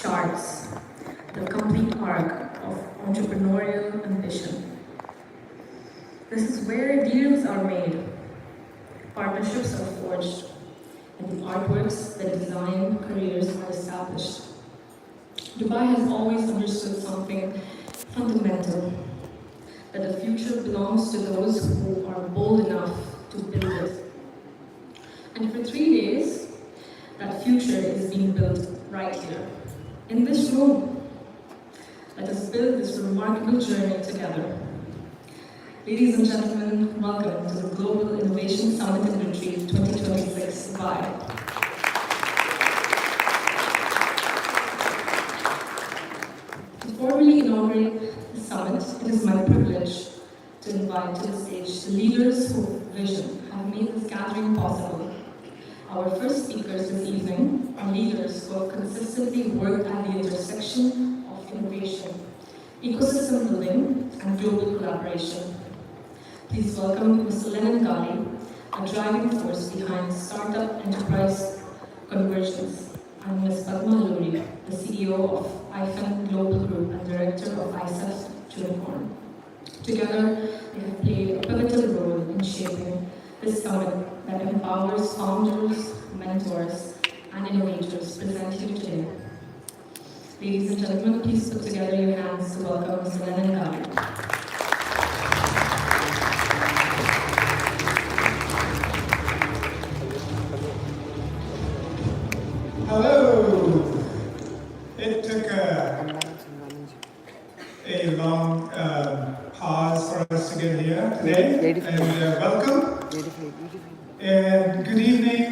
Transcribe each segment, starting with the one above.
starts the complete arc of entrepreneurial ambition. This is where deals are made, partnerships are forged, and the artworks that design careers are established. Dubai has always understood something fundamental, that the future belongs to those who are bold enough to build it. And for 3 days, that future is being built right here, in this room. Let us build this remarkable journey together. Ladies and gentlemen, welcome to the Global Innovation Summit and Retreat 2026 Dubai. To formally inaugurate the summit, it is my privilege to invite to the stage the leaders whose vision have made this gathering possible. Our first speakers this evening are leaders who have consistently worked at the intersection of innovation, ecosystem building, and global collaboration. Please welcome Mr. Lennon Ghali, a driving force behind startup enterprise convergence, and Ms. Padma Luri, the CEO of IFN Global Group and Director of ISF Junicorn. Together, they have played a pivotal role in shaping this summit that empowers founders, mentors, and innovators present here today. Ladies and gentlemen, please put together your hands to welcome Mr. Lennon Ghali. Hello! It took a long pause for us to get here today, and welcome, and good evening,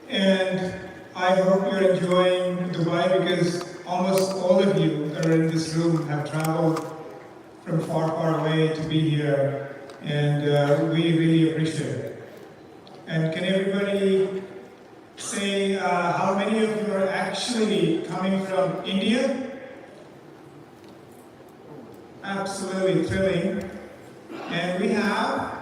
and I hope you're enjoying Dubai, because almost all of you that are in this room have traveled from far, far away to be here, and we really appreciate it. And can everybody say how many of you are actually coming from India? Absolutely thrilling. And we have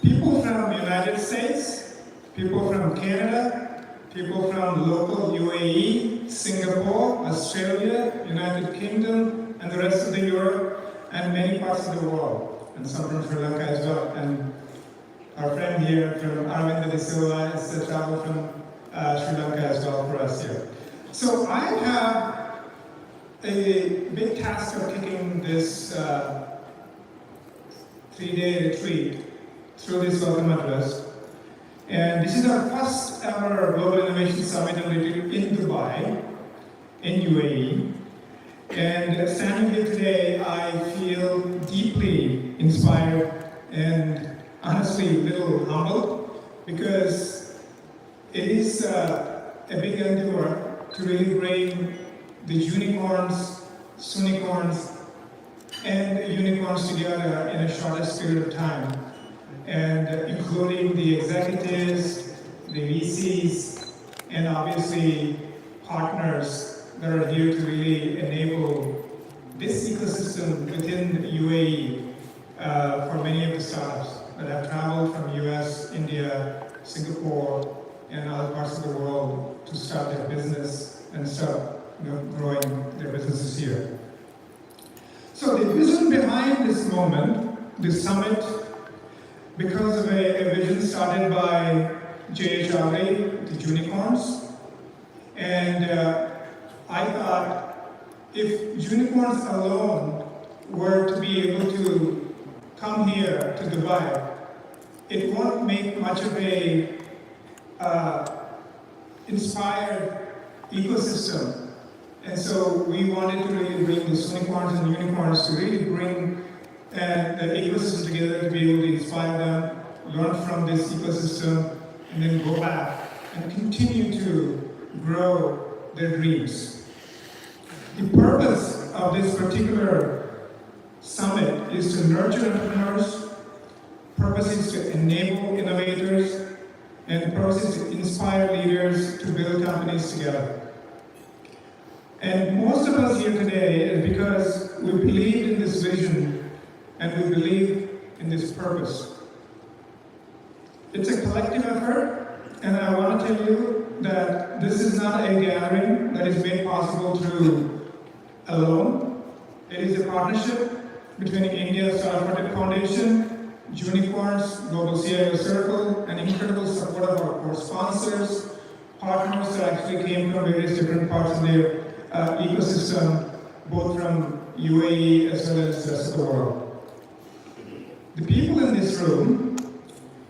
people from the United States, people from Canada, people from local UAE, Singapore, Australia, United Kingdom, and the rest of the Europe, and many parts of the world, and some from Sri Lanka as well. And our friend here from Arvind De Silva has traveled from Sri Lanka as well for us here. So I have a big task of kicking this 3-day retreat through this welcome address. And this is our first ever Global Innovation Summit and Retreat in Dubai, in UAE. And standing here today, I feel deeply inspired and honestly a little humbled, because it is a big endeavor to really bring the Junicorns, Sunicorns, and Unicorns together in a shortest period of time, and including the executives, the VCs, and obviously partners that are here to really enable this ecosystem within UAE for many of the startups that have traveled from US, India, Singapore, and other parts of the world to start their business and start growing their businesses here. So the vision behind this moment, this summit, because of a vision started by J.H. Ali, the Junicorns, and I thought if Junicorns alone were to be able to come here to Dubai, it won't make much of a inspired ecosystem. And so we wanted to really bring the Junicorns and Unicorns to really bring the ecosystem together, to be able to inspire them, learn from this ecosystem, and then go back and continue to grow their dreams. The purpose of this particular summit is to nurture entrepreneurs, purpose is to enable innovators, and the purpose is to inspire leaders to build companies together. And most of us here today is because we believe in this vision and we believe in this purpose. It's a collective effort, and I want to tell you that this is not a gathering that is made possible through a loan. It is a partnership between India Startup Foundation, Junicorns, Global CIO Circle, and incredible support of our core sponsors, partners that actually came from various different parts of their ecosystem, both from UAE as well as the rest of the world. The people in this room,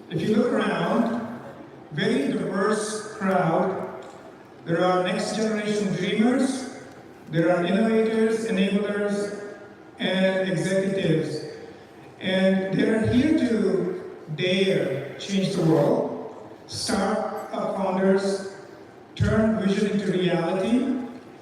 if you look around, very diverse crowd. There are next generation dreamers, there are innovators, enablers, and executives. And they're here to dare change the world, start founders, turn vision into reality,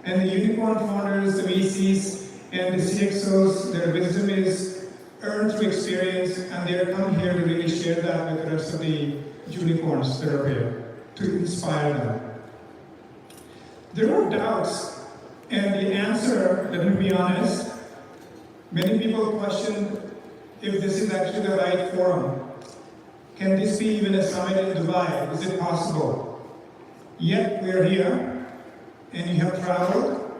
and the unicorn founders, the VCs, and the CXOs, their wisdom is earned through experience, and they're come here to really share that with the rest of the unicorns that are here, to inspire them. There are doubts, and the answer, let me be honest, many people question if this is actually the right forum. Can this be even a summit in Dubai? Is it possible? Yet we are here, and you have traveled,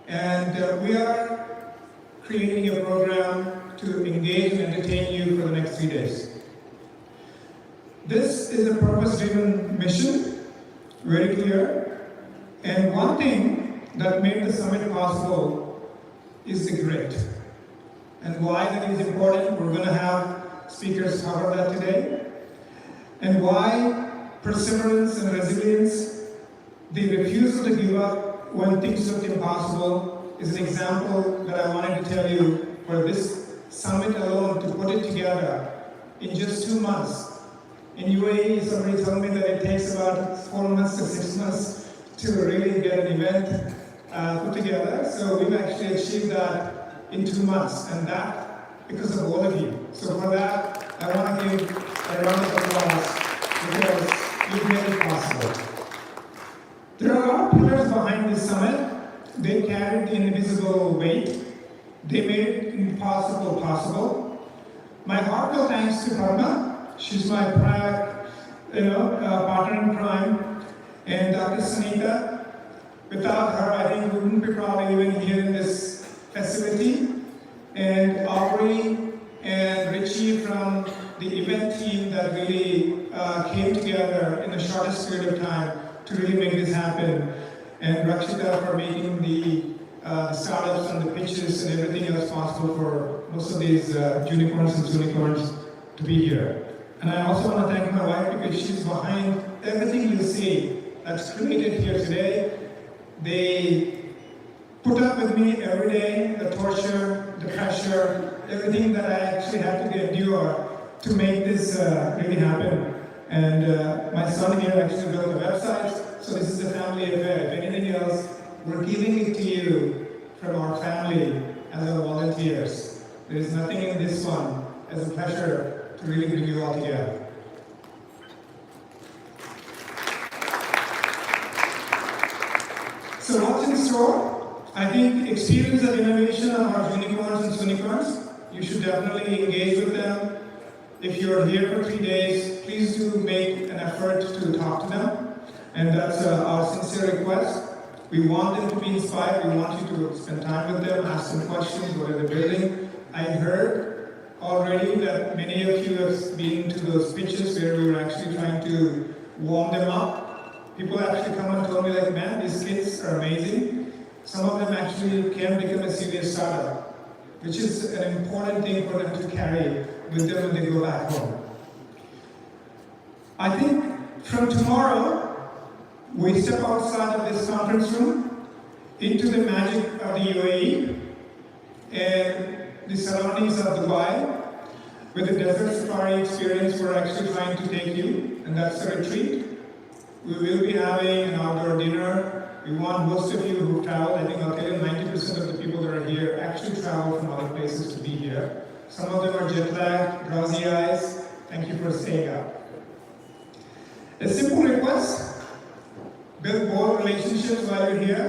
and we are creating a program to engage and entertain you for the next 3 days. This is a purpose-driven mission, very clear, and one thing that made the summit possible is the grit. And why that is important, we're going to have speakers cover that today. And why perseverance and resilience, the refusal to give up when things look impossible, is an example that I wanted to tell you for this summit alone, to put it together in just 2 months. In UAE, somebody told me that it takes about 4 months to 6 months to really get an event put together. So we've actually achieved that in 2 months, and that because of all of you. So for that, I want to give a round of applause because you've made it possible. There are a lot of pillars behind this summit. They carried the invisible weight. They made it impossible possible. My heartfelt thanks to Padma. She's my prior, partner in crime, and Dr. Sunita. Without her, I think we wouldn't be probably even here in this facility. And Aubrey and Richie from the event team that really came together in the shortest period of time to really make this happen. And Rakshita for making the startups and the pitches and everything else possible for most of these unicorns and Junicorns to be here. And I also want to thank my wife because she's behind everything you see that's created here today. They put up with me every day, the torture, the pressure, everything that I actually had to endure to make this really happen. And my son here actually built the website, so this is a family affair. If anything else, we're giving it to you from our family as our volunteers. There is nothing in this one as a pleasure to really bring you all together. So what's in store? I think experience of innovation of our Junicorns and Junicorns. You should definitely engage with them. If you're here for 3 days, please do make an effort to talk to them. And that's our sincere request. We want them to be inspired. We want you to spend time with them, ask them questions, what are they building. I heard already that many of you have been to those pitches where we were actually trying to warm them up. People actually come and told me like, man, these kids are amazing. Some of them actually can become a serious startup, which is an important thing for them to carry with them when they go back home. I think from tomorrow, we step outside of this conference room into the magic of the UAE and the surroundings of Dubai. With the desert safari experience, we're actually trying to take you, and that's a retreat. We will be having an outdoor dinner. We want most of you who've traveled, I think I'll tell you 90% of the people that are here actually travel from other places to be here. Some of them are jet lagged, drowsy eyes. Thank you for staying up. A simple request, build more relationships while you're here.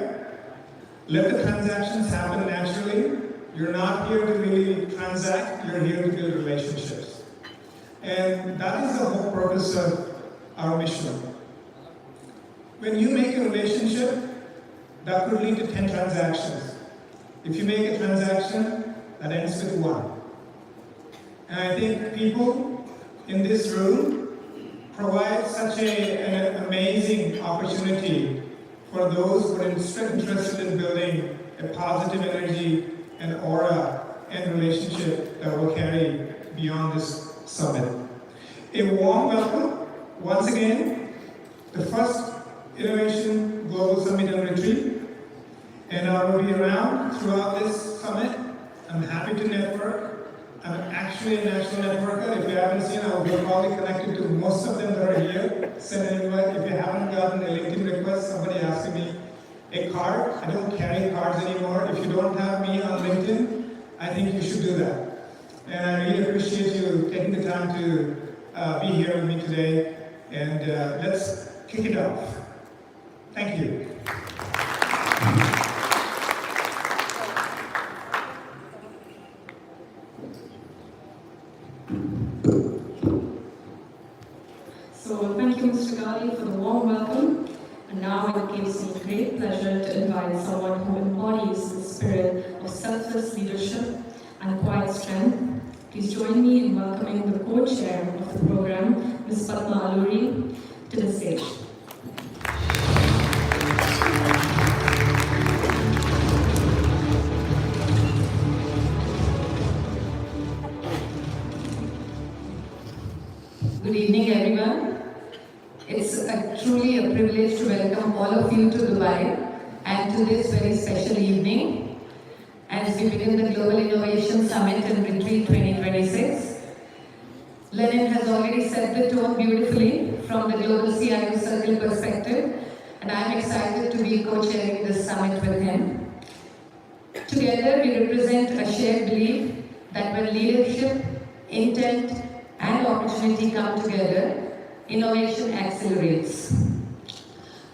Let the transactions happen naturally. You're not here to really transact, you're here to build relationships. And that is the whole purpose of our mission. When you make a relationship, that could lead to 10 transactions. If you make a transaction, that ends with 1. And I think people in this room provide such an amazing opportunity for those who are interested in building a positive energy and aura and relationship that will carry beyond this summit. A warm welcome, once again, the first Innovation Global Summit and Retreat. And I will be around throughout this summit. I'm happy to network. I'm actually a national networker. If you haven't seen, I will be probably connected to most of them that are here. Send an invite. If you haven't gotten a LinkedIn request, somebody asking me a card. I don't carry cards anymore. If you don't have me on LinkedIn, I think you should do that. And I really appreciate you taking the time to be here with me today. And let's kick it off. Thank you. So thank you, Mr. Gali, for the warm welcome. And now it gives me great pleasure to invite someone who embodies the spirit of selfless leadership and quiet strength. Please join me in welcoming the co-chair of the program, Ms. Padma Alluri, to the stage. Good evening, everyone. It's truly a privilege to welcome all of you to Dubai and to this very special evening as we begin the Global Innovation Summit and Retreat 2026. Lenin has already set the tone beautifully from the Global CIO Circle perspective, and I'm excited to be co-chairing this summit with him. Together, we represent a shared belief that when leadership, intent, and opportunity come together, innovation accelerates.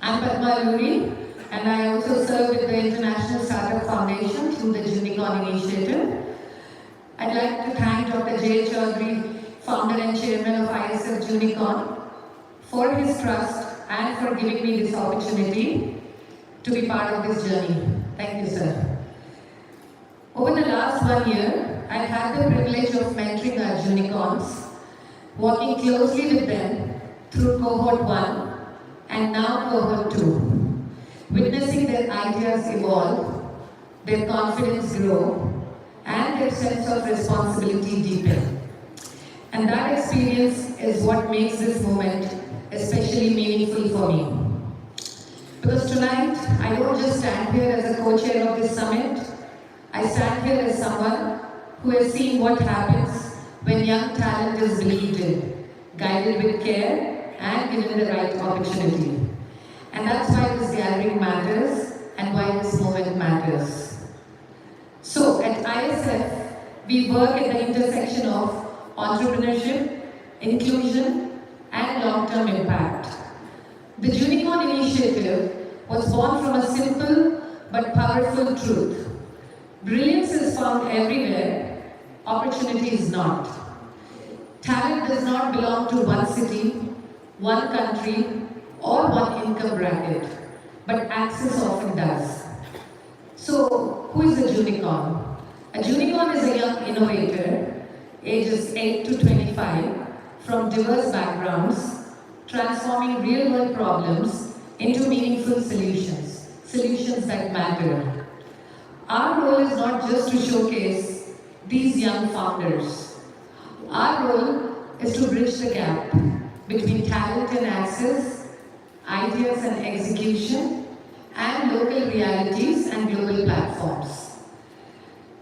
I'm Padma Alluri, and I also serve with the International Startup Foundation through the Junicorn initiative. I'd like to thank Dr. Jay Chaudhary, founder and chairman of ISF Junicorn, for his trust and for giving me this opportunity to be part of this journey. Thank you, sir. Over the last 1 year, I've had the privilege of mentoring our Junicorns, working closely with them through cohort 1 and now cohort 2, witnessing their ideas evolve, their confidence grow, and their sense of responsibility deepen. And that experience is what makes this moment especially meaningful for me. Because tonight, I don't just stand here as a co-chair of this summit, I stand here as someone who has seen what happens when young talent is believed in, guided with care, and given the right opportunity. And that's why this gathering matters and why this moment matters. So at ISF, we work at the intersection of entrepreneurship, inclusion, and long-term impact. The Junicorn initiative was born from a simple but powerful truth. Brilliance is found everywhere, opportunity is not. Talent does not belong to one city, one country, or one income bracket, but access often does. So, who is a Junicorn? A Junicorn is a young innovator, ages 8 to 25, from diverse backgrounds, transforming real-world problems into meaningful solutions, solutions that matter. Our role is not just to showcase these young founders. Our role is to bridge the gap between talent and access, ideas and execution, and local realities and global platforms.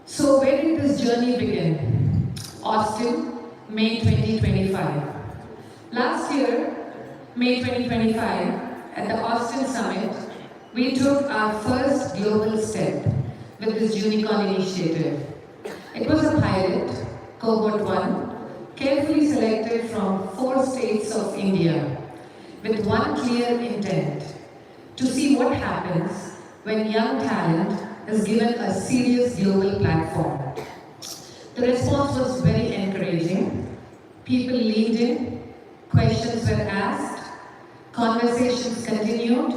So where did this journey begin? Austin, May 2025. Last year, May 2025, at the Austin Summit, we took our first global step with this Junicorn initiative. It was a pilot, cohort 1, carefully selected from 4 states of India, with one clear intent: to see what happens when young talent is given a serious global platform. The response was very encouraging. People leaned in, questions were asked, conversations continued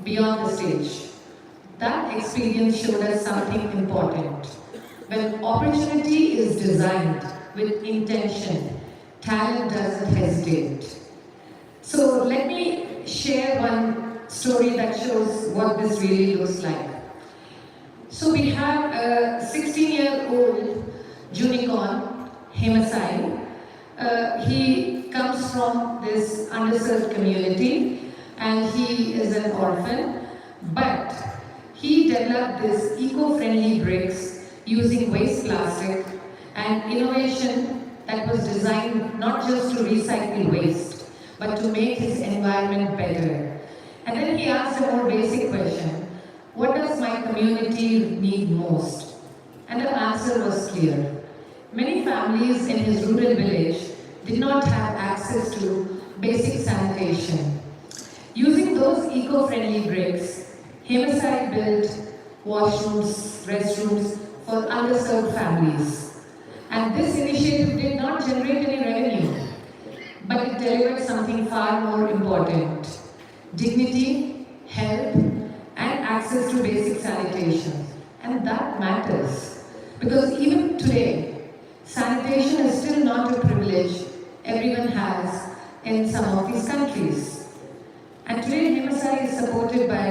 beyond the stage. that experience showed us something important. When opportunity is designed with intention, talent doesn't hesitate. So let me share one story that shows what this really looks like. So we have a 16-year-old Junicorn, Hemasai. He comes from this underserved community and he is an orphan, but he developed this eco-friendly bricks using waste plastic and innovation that was designed not just to recycle waste, but to make his environment better. And then he asked a more basic question: what does my community need most? And the answer was clear. Many families in his rural village did not have access to basic sanitation. Using those eco-friendly bricks, Hemasai built washrooms, restrooms for underserved families. And this initiative did not generate any revenue, but it delivered something far more important: dignity, health, and access to basic sanitation. And that matters, because even today, sanitation is still not a privilege everyone has in some of these countries. And today, Hemasai is supported by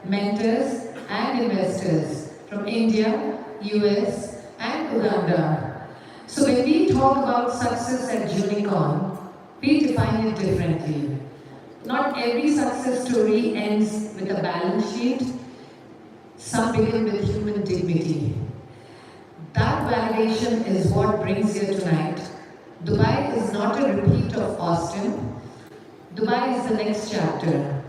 mentors and investors from India, US, and Uganda. So when we talk about success at Junicorn, we define it differently. Not every success story ends with a balance sheet. Some begin with human dignity. That validation is what brings you tonight. Dubai is not a repeat of Austin. Dubai is the next chapter.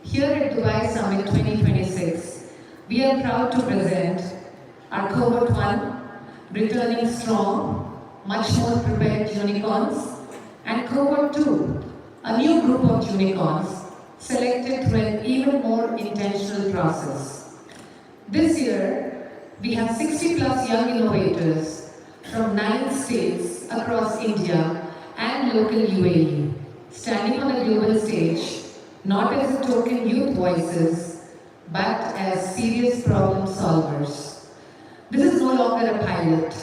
Here at Dubai Summit 2026, we are proud to present our Cohort 1, returning strong, much more prepared Junicorns, and Cohort 2, a new group of Junicorns selected through an even more intentional process. This year, we have 60 plus young innovators from 9 states across India and local UAE, standing on a global stage, not as a token youth voices, but as serious problem solvers. This is no longer a pilot.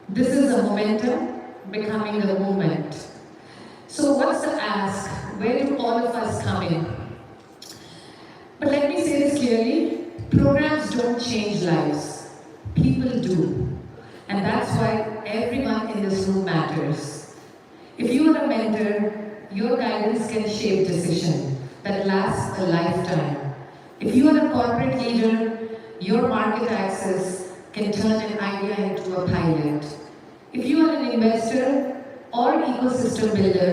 This is a momentum becoming a movement. So what's the ask? Where do all of us come in? But let me say this clearly: programs don't change lives. People do. And that's why everyone in this room matters. If you are a mentor, your guidance can shape decision that lasts a lifetime. If you are a corporate leader, your market access can turn an idea into a pilot. If you are an investor or ecosystem builder,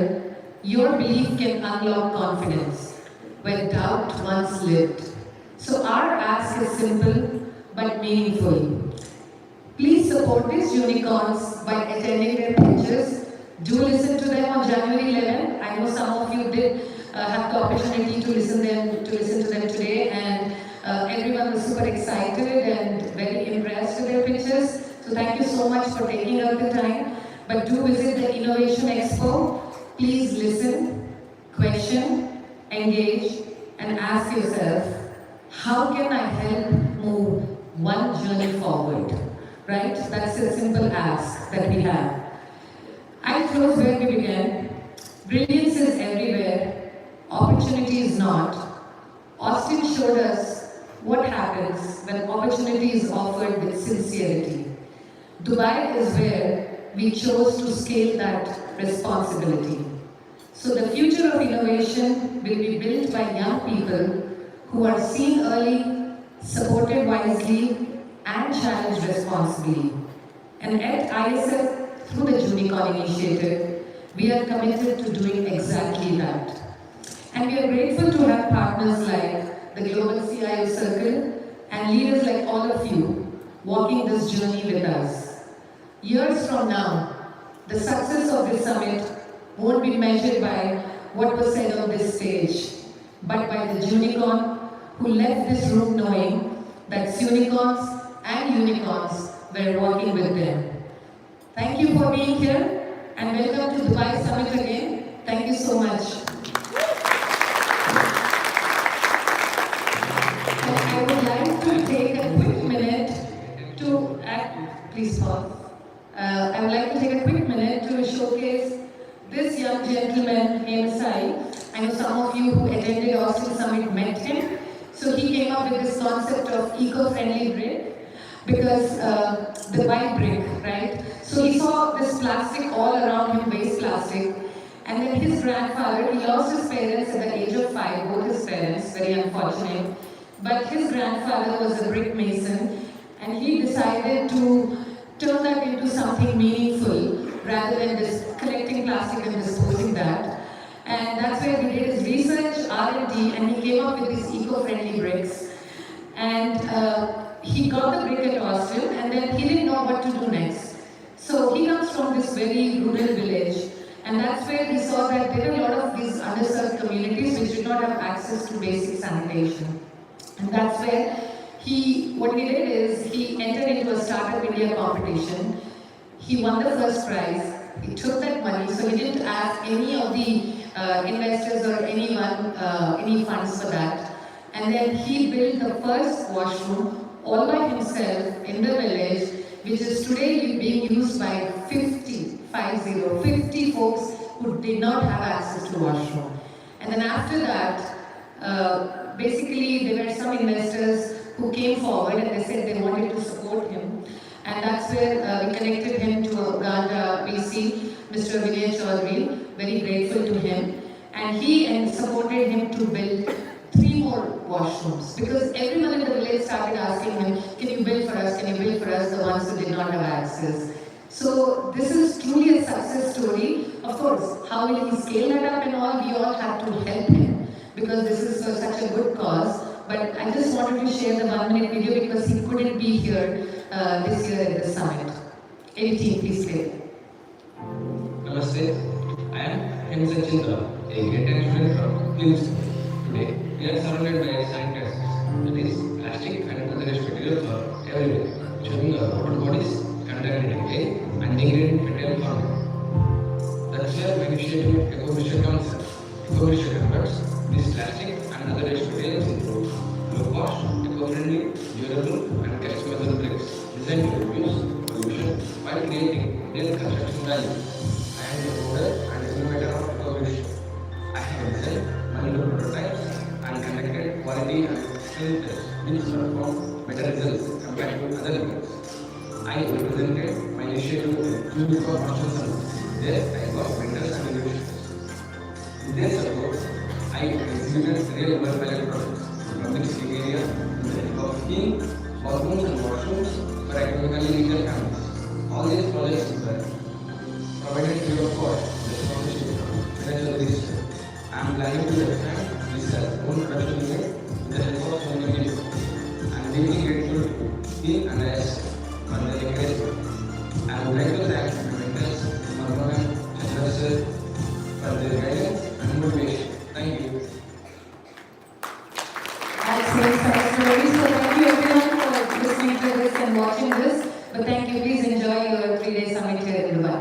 your belief can unlock confidence where doubt once lived. So our ask is simple but meaningful. Please support these Junicorns by attending their pitches. Do listen to them on January 11. I know some of you did have the opportunity to listen to them today, and everyone was super excited and very impressed with their pitches. So thank you so much for taking out the time. But do visit the Innovation Expo. Please listen, question, engage, and ask yourself, how can I help move one journey forward? Right? That's a simple ask that we have. I'll close where we began. Brilliance is everywhere. Opportunity is not. Austin showed us what happens when opportunity is offered with sincerity. Dubai is where we chose to scale that responsibility. So the future of innovation will be built by young people who are seen early, supported wisely, and challenged responsibly. And at ISF, through the Junicorn initiative, we are committed to doing exactly that. And we are grateful to have partners like the Global CIO Circle and leaders like all of you walking this journey with us. Years from now, the success of this summit won't be measured by what was said on this stage, but by the Junicorn who left this room knowing that unicorns and unicorns were walking with them. Thank you for being here, and welcome to Dubai Summit again. Thank you so much. And I would like to young gentleman, Sai. I know some of you who attended Austin Summit met him. So he came up with this concept of eco-friendly brick because the white brick, right? So he saw this plastic all around him, waste plastic. And then his grandfather, he lost his parents at the age of 5, both his parents, very unfortunate. But his grandfather was a brick mason, and he decided to turn that into something meaningful rather than just collecting plastic and disposing that. And that's where he did his research, R&D, and he came up with these eco-friendly bricks. And he got the brick at Austin, and then he didn't know what to do next. So he comes from this very rural village, and that's where he saw that there were a lot of these underserved communities which did not have access to basic sanitation. And that's where what he did is, he entered into a Startup India competition. He won the first prize. He took that money, so he didn't ask any of the investors or anyone any funds for that. And then he built the first washroom all by himself in the village, which is today being used by 50 folks who did not have access to washroom. And then after that, basically there were some investors who came forward and they said they wanted to support him. And that's where we connected him to Uganda VC, Mr. Vinay Chaudhary, very grateful to him. And he supported him to build 3 more washrooms, because everyone in the village started asking him, can you build for us, can you build for us, the ones who did not have access. So this is truly a success story. Of course, how will he scale that up and all, we all have to help him, because this is for such a good cause. But I just wanted to share the 1-minute video because he couldn't be here this year at the summit. AVT, please play. Namaste, I am Chandra, a great student from Films. Today, we are surrounded by scientists, that is, plastic and other waste materials are everywhere, showing our water bodies contaminated in air and degrading material farming. That's where my initiative Eco-Mission concept. Eco-Mission converts these plastic and other waste materials into low-cost, eco-friendly, durable, and customizable bricks designed to reduce pollution while creating real construction value. I am the founder and innovator of Eco-Mission. I have designed multiple prototypes and conducted quality and skill tests which perform better results compared to other methods. I represented my initiative in Junicorn Construction. There I got vendors and innovations. With their support, I executed real world value projects in public sitting area in the help of clean bathrooms and washrooms for economically weaker families. All these projects were provided free of cost to the sponsorship financial register. I am planning to expand this as own production unit with the help of so many people. I am deeply grateful to Team and ISF for their encouragement. I would like to thank my mentors, Marwan and Chandra sir, for their guidance and motivation. Thank you. Excellent success story. So thank you everyone for listening to this and watching this. But thank you. Please enjoy your 3-day summit here in Dubai.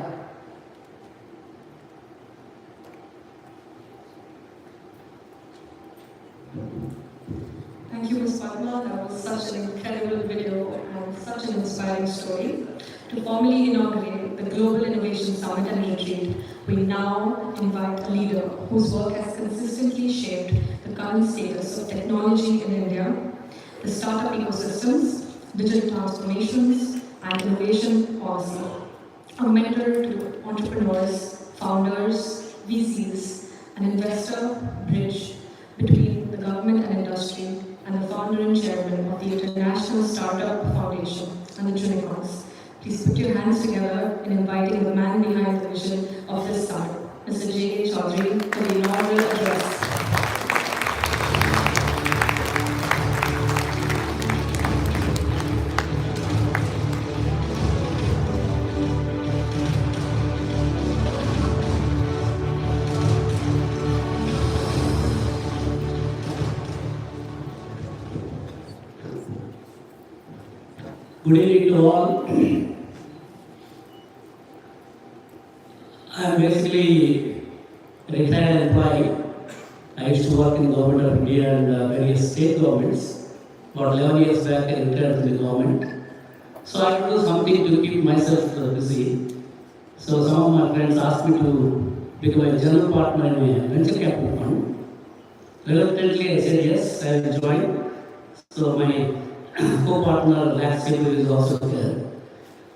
Thank you, Ms. Padma. That was such an incredible video and such an inspiring story. To formally inaugurate the Global Innovation Summit and Retreat, we now invite a leader whose work has consistently shaped the current status of technology in India, the startup ecosystems, digital transformations, and innovation policy. A mentor to entrepreneurs, founders, VCs, an investor bridge between the government and industry, and the founder and chairman of the International Startup Foundation and the Junicorns. Please put your hands together in inviting the man behind the vision of this summit, Mr. J.K. Chaudhary, for the inaugural address. Good evening to all. I am basically a retired employee. I used to work in government of India and various state governments. About 11 years back, I retired from the government. So I do something to keep myself busy. So some of my friends asked me to become a general partner in a venture capital fund. Reluctantly, I said yes, I will join. So my co-partner, Lax Sebu, is also there.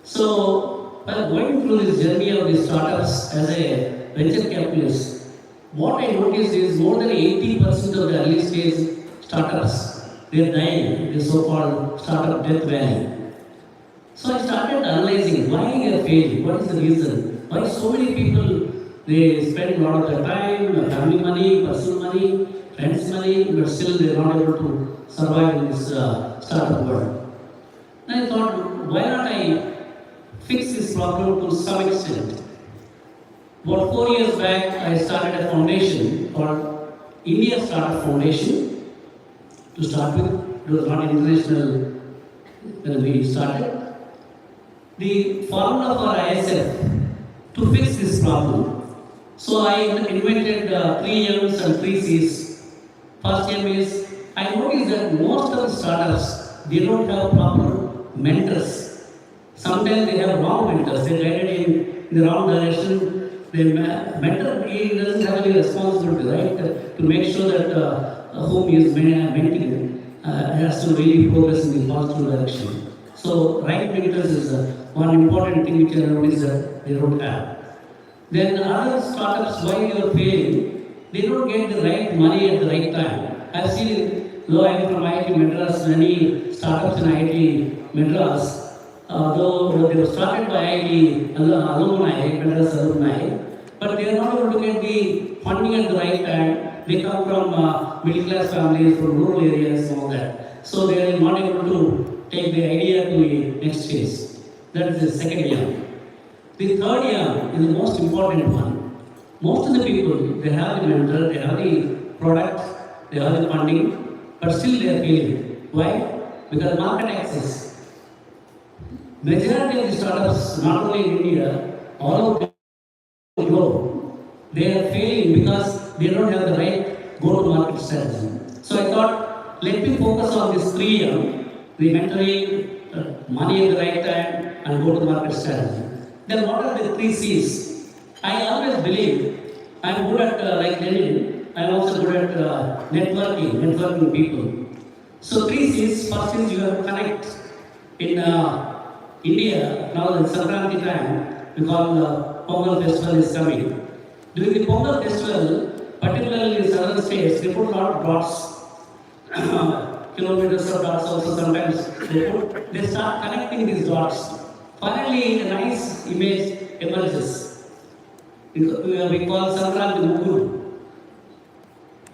So, while going through this journey of these startups as a venture capitalist, what I noticed is more than 80% of the early stage startups, they are dying, the so-called startup death valley. So I started analyzing why they are failing, what is the reason, why so many people, they spend a lot of their time, family money, personal money, friends money, but still they are not able to survive in this startup world. And I thought, why not I fix this problem to some extent? About 4 years back, I started a foundation called India Startup Foundation. To start with, it was not international when we started. The formula for ISF to fix this problem. So I invented 3 M's and 3 C's. First M is, I noticed that most of the startups, they don't have proper mentors. Sometimes they have wrong mentors. They guided in the wrong direction. The mentor, he doesn't have any responsibility, right? To make sure that whom he is mentoring has to really progress in the positive direction. So right mentors is one important thing which I noticed that they don't have. Then other startups, why they are failing, they don't get the right money at the right time. I've seen, though I am from IIT Madras, many startups in IIT Madras, though they were started by IIT alumni, Madras alumni, but they are not able to get the funding at the right time. They come from middle class families, from rural areas and all that. So they are not able to take the idea to the next phase. That is the second year. The third year is the most important one. Most of the people, they have the mentor, they have the product, they have the funding, but still they are failing. Why? Because market access. Majority of the startups, not only in India, all over the globe, they are failing because they don't have the right go-to-market strategy. So I thought, let me focus on this 3 year, the mentoring, money at the right time, and go-to-market strategy. Then what are the 3 C's? I always believe I'm good at, like Lenin, I'm also good at networking people. So 3 C's, first is you have to connect. In India, now in Sankranti time, we call Pongal festival is coming. During the Pongal festival, particularly in southern states, they put a lot of dots, kilometers of dots also sometimes they start connecting these dots. Finally, a nice image emerges. We call Sankranti Mukuru.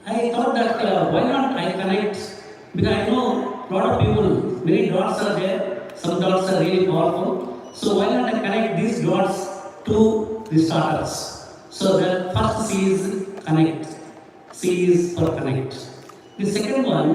I thought that why not I connect, because I know a lot of people, many dots are there, some dots are really powerful. So why not I connect these dots to the startups? So the first C is connect. C is for connect. The second one,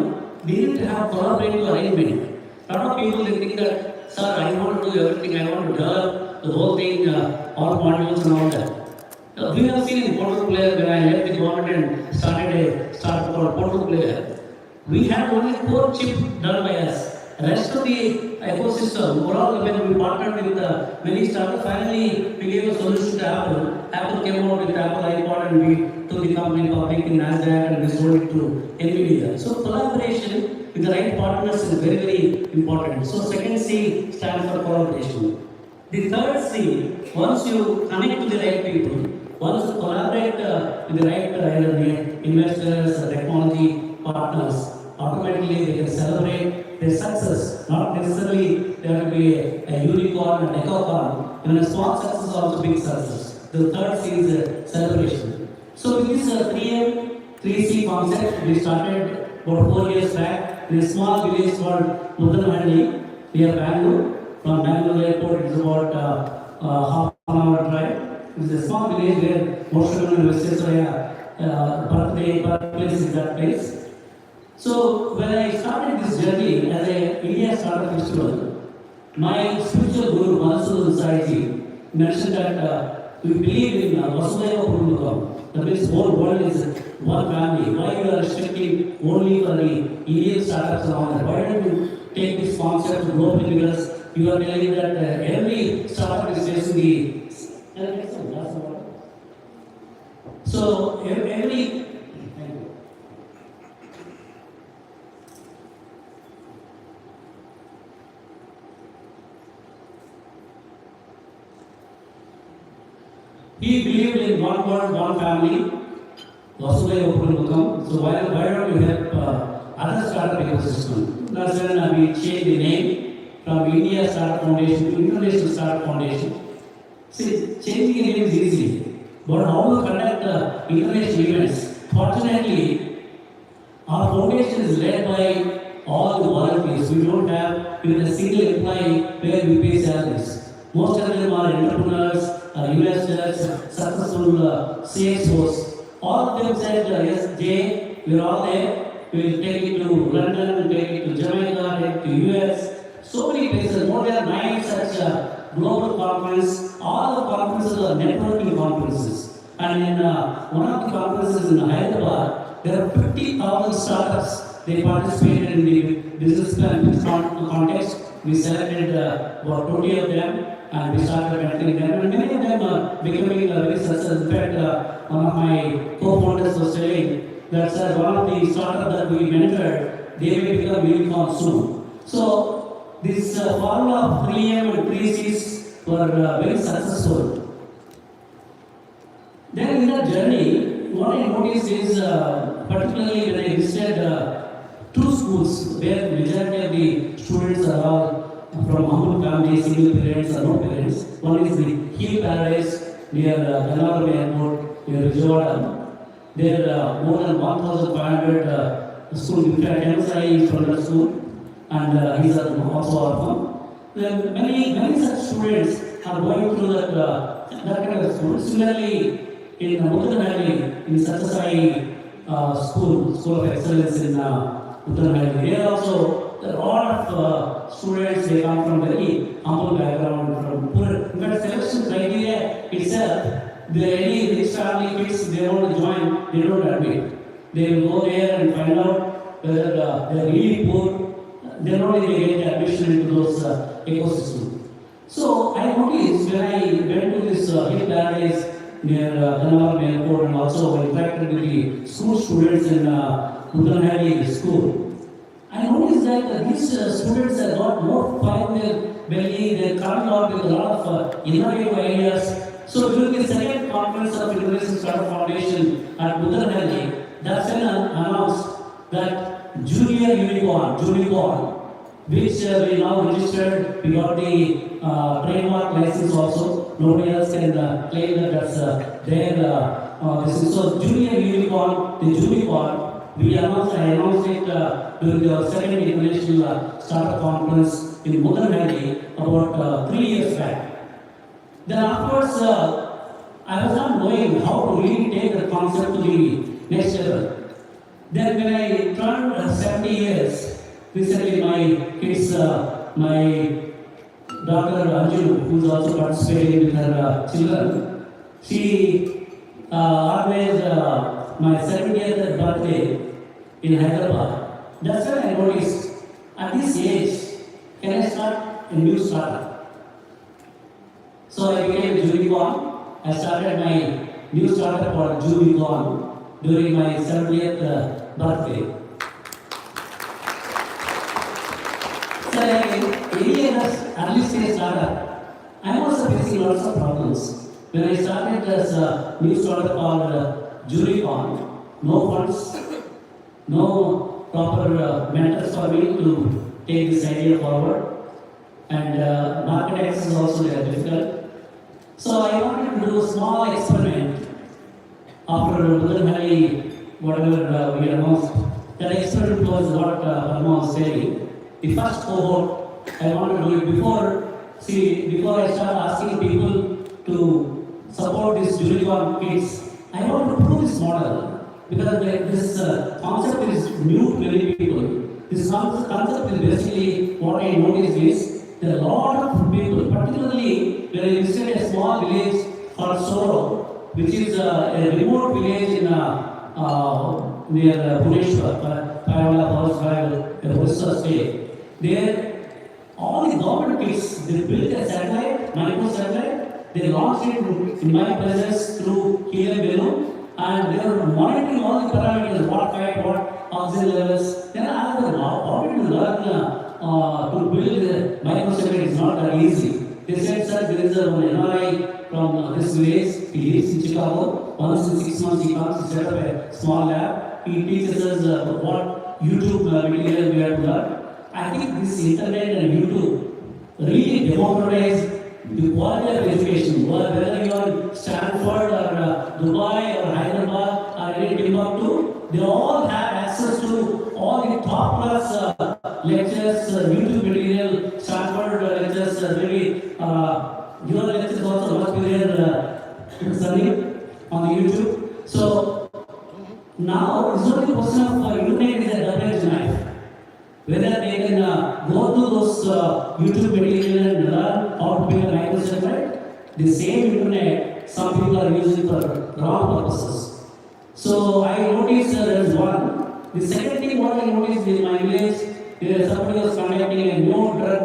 they need to have collaborative arrangement. A lot of people they think that, sir, I want to do everything, I want to develop the whole thing, all modules and all that. We have seen in Portal Player, when I left the government and started a startup called Portal Player, we had only 4 chips done by us. The rest of the ecosystem, overall, when we partnered with many startups, finally we gave a solution to Apple. Apple came out with Apple iPod and we took the company public in NASDAQ and we sold it to NVIDIA. So collaboration with the right partners is very, very important. So second C stands for collaboration. The third C, once you connect to the right people, once you collaborate with the right investors, technology partners, automatically they can celebrate their success. Not necessarily there will be a unicorn, a decacorn. Even a small success is also big success. The third C is celebration. So with this 3M, 3C concept, we started about 4 years back in a small village called Mudanhalli near Bangalore. From Bangalore airport, it is about half an hour drive. It is a small village where most of them birthplace is that place. So when I started this journey as a India Startup Festival, my spiritual guru, Madhusudhan Saiji, mentioned that we believe in Vasudhaiva Kutumbakam. That means whole world is one family. Why you are restricting only for the Indian startups and all that? Why don't you take this concept globally? Because you are telling that every startup is facing the So every thank you. He believed in one world, one family. Vasudhaiva Kutumbakam. So why don't we help other startup ecosystem? That's when we changed the name from India Startup Foundation to International Startup Foundation. See, changing the name is easy, but how to conduct international events? Fortunately, our foundation is led by all the volunteers. We don't have even a single employee where we pay salaries. Most of them are entrepreneurs, investors, successful CXOs. All of them said, yes, Jay, we're all there. We'll take it to London, we'll take it to Jamaica, take it to US. So many places, more than 9 such global conferences. All the conferences are networking conferences. And in one of the conferences in Hyderabad, there are 50,000 startups. They participated in the business plan context. We selected about 20 of them and we started mentoring them. And many of them are becoming very successful. In fact, one of my co-founders was saying that one of the startups that we mentored, they may become unicorns soon. So this formula of 3M and 3Cs were very successful. Then in that journey, what I noticed is, particularly when I visited 2 schools where the majority of the students are all from humble families, single parents or no parents. One is the Hill Paradise near Gannavaram Airport, near Vijayawada. There are more than 1,500 schools. In fact, MSI is from that school, and he's also orphan. Then many such students are going through that kind of school. Similarly, in Uttarakhand, in Satyasai School of Excellence in Uttarakhand, there also there are a lot of students. They come from very humble background, from poor. In fact, selection criteria itself, any rich family kids they want to join, they don't admit. They will go there and find out whether they are really poor. Then only they get admission into those ecosystems. So I noticed when I went to this Hill Paradise near Gannavaram Airport and also interacted with the school students in Uttarakhand school, I noticed that these students have got more fire in their belly. They're coming out with a lot of innovative ideas. So during the second conference of International Startup Foundation at Uttarakhand, that's when I announced that Junicorn, which we now registered. We got the trademark license also. Nobody else can claim that that's their business. So Junicorn, the Junicorn, I announced it during the second International Startup Conference in Uttarakhand about 3 years back. Then afterwards, I was not knowing how to really take the concept to the next level. Then when I turned 70 years, recently my kids, my daughter Anju, who is also participating with her children, she organized my 70th birthday in Hyderabad. That's when I noticed, at this age, can I start a new startup? So I became a Junicorn. I started my new startup called Junicorn during my 70th birthday. So like any other early stage startup, I'm also facing lots of problems. When I started this new startup called Junicorn, no funds, no proper mentors for me to take this idea forward, and market access is also very difficult. So I wanted to do a small experiment after Uttarakhand, whatever we announced. That experiment was what Parma was saying. The first cohort, I wanted to do it before I start asking people to support this Junicorn kids. I want to prove this model because this concept is new to many people. This concept is basically what I noticed is there are a lot of people, particularly when I visited a small village called Soro, which is a remote village in near Bhubaneswar, 5.5 hours drive, Orissa state. There, all the government kids, they built a satellite, micro satellite. They launched it in my presence through helium balloon, and they were monitoring all the parameters, what fat, what oxygen levels. Then I asked them, how did you learn to build a microsatellite? It's not that easy. They said, sir, there is an NRI from this village. He lives in Chicago. Once in 6 months, he comes to set up a small lab. He teaches us what YouTube material we have to learn. I think this internet and YouTube really democratize the quality of education. Whether you are in Stanford or Dubai or Hyderabad or any Timbuktu, they all have access to all the top class lectures, YouTube material, Stanford lectures, maybe your lectures also must be there studying on the YouTube. So now it's not a question of internet is a double-edged knife. Whether they can go to those YouTube material and learn how to build a microsatellite, the same internet some people are using for wrong purposes. So I noticed there is one. The second thing what I noticed in my village, somebody was conducting a no drug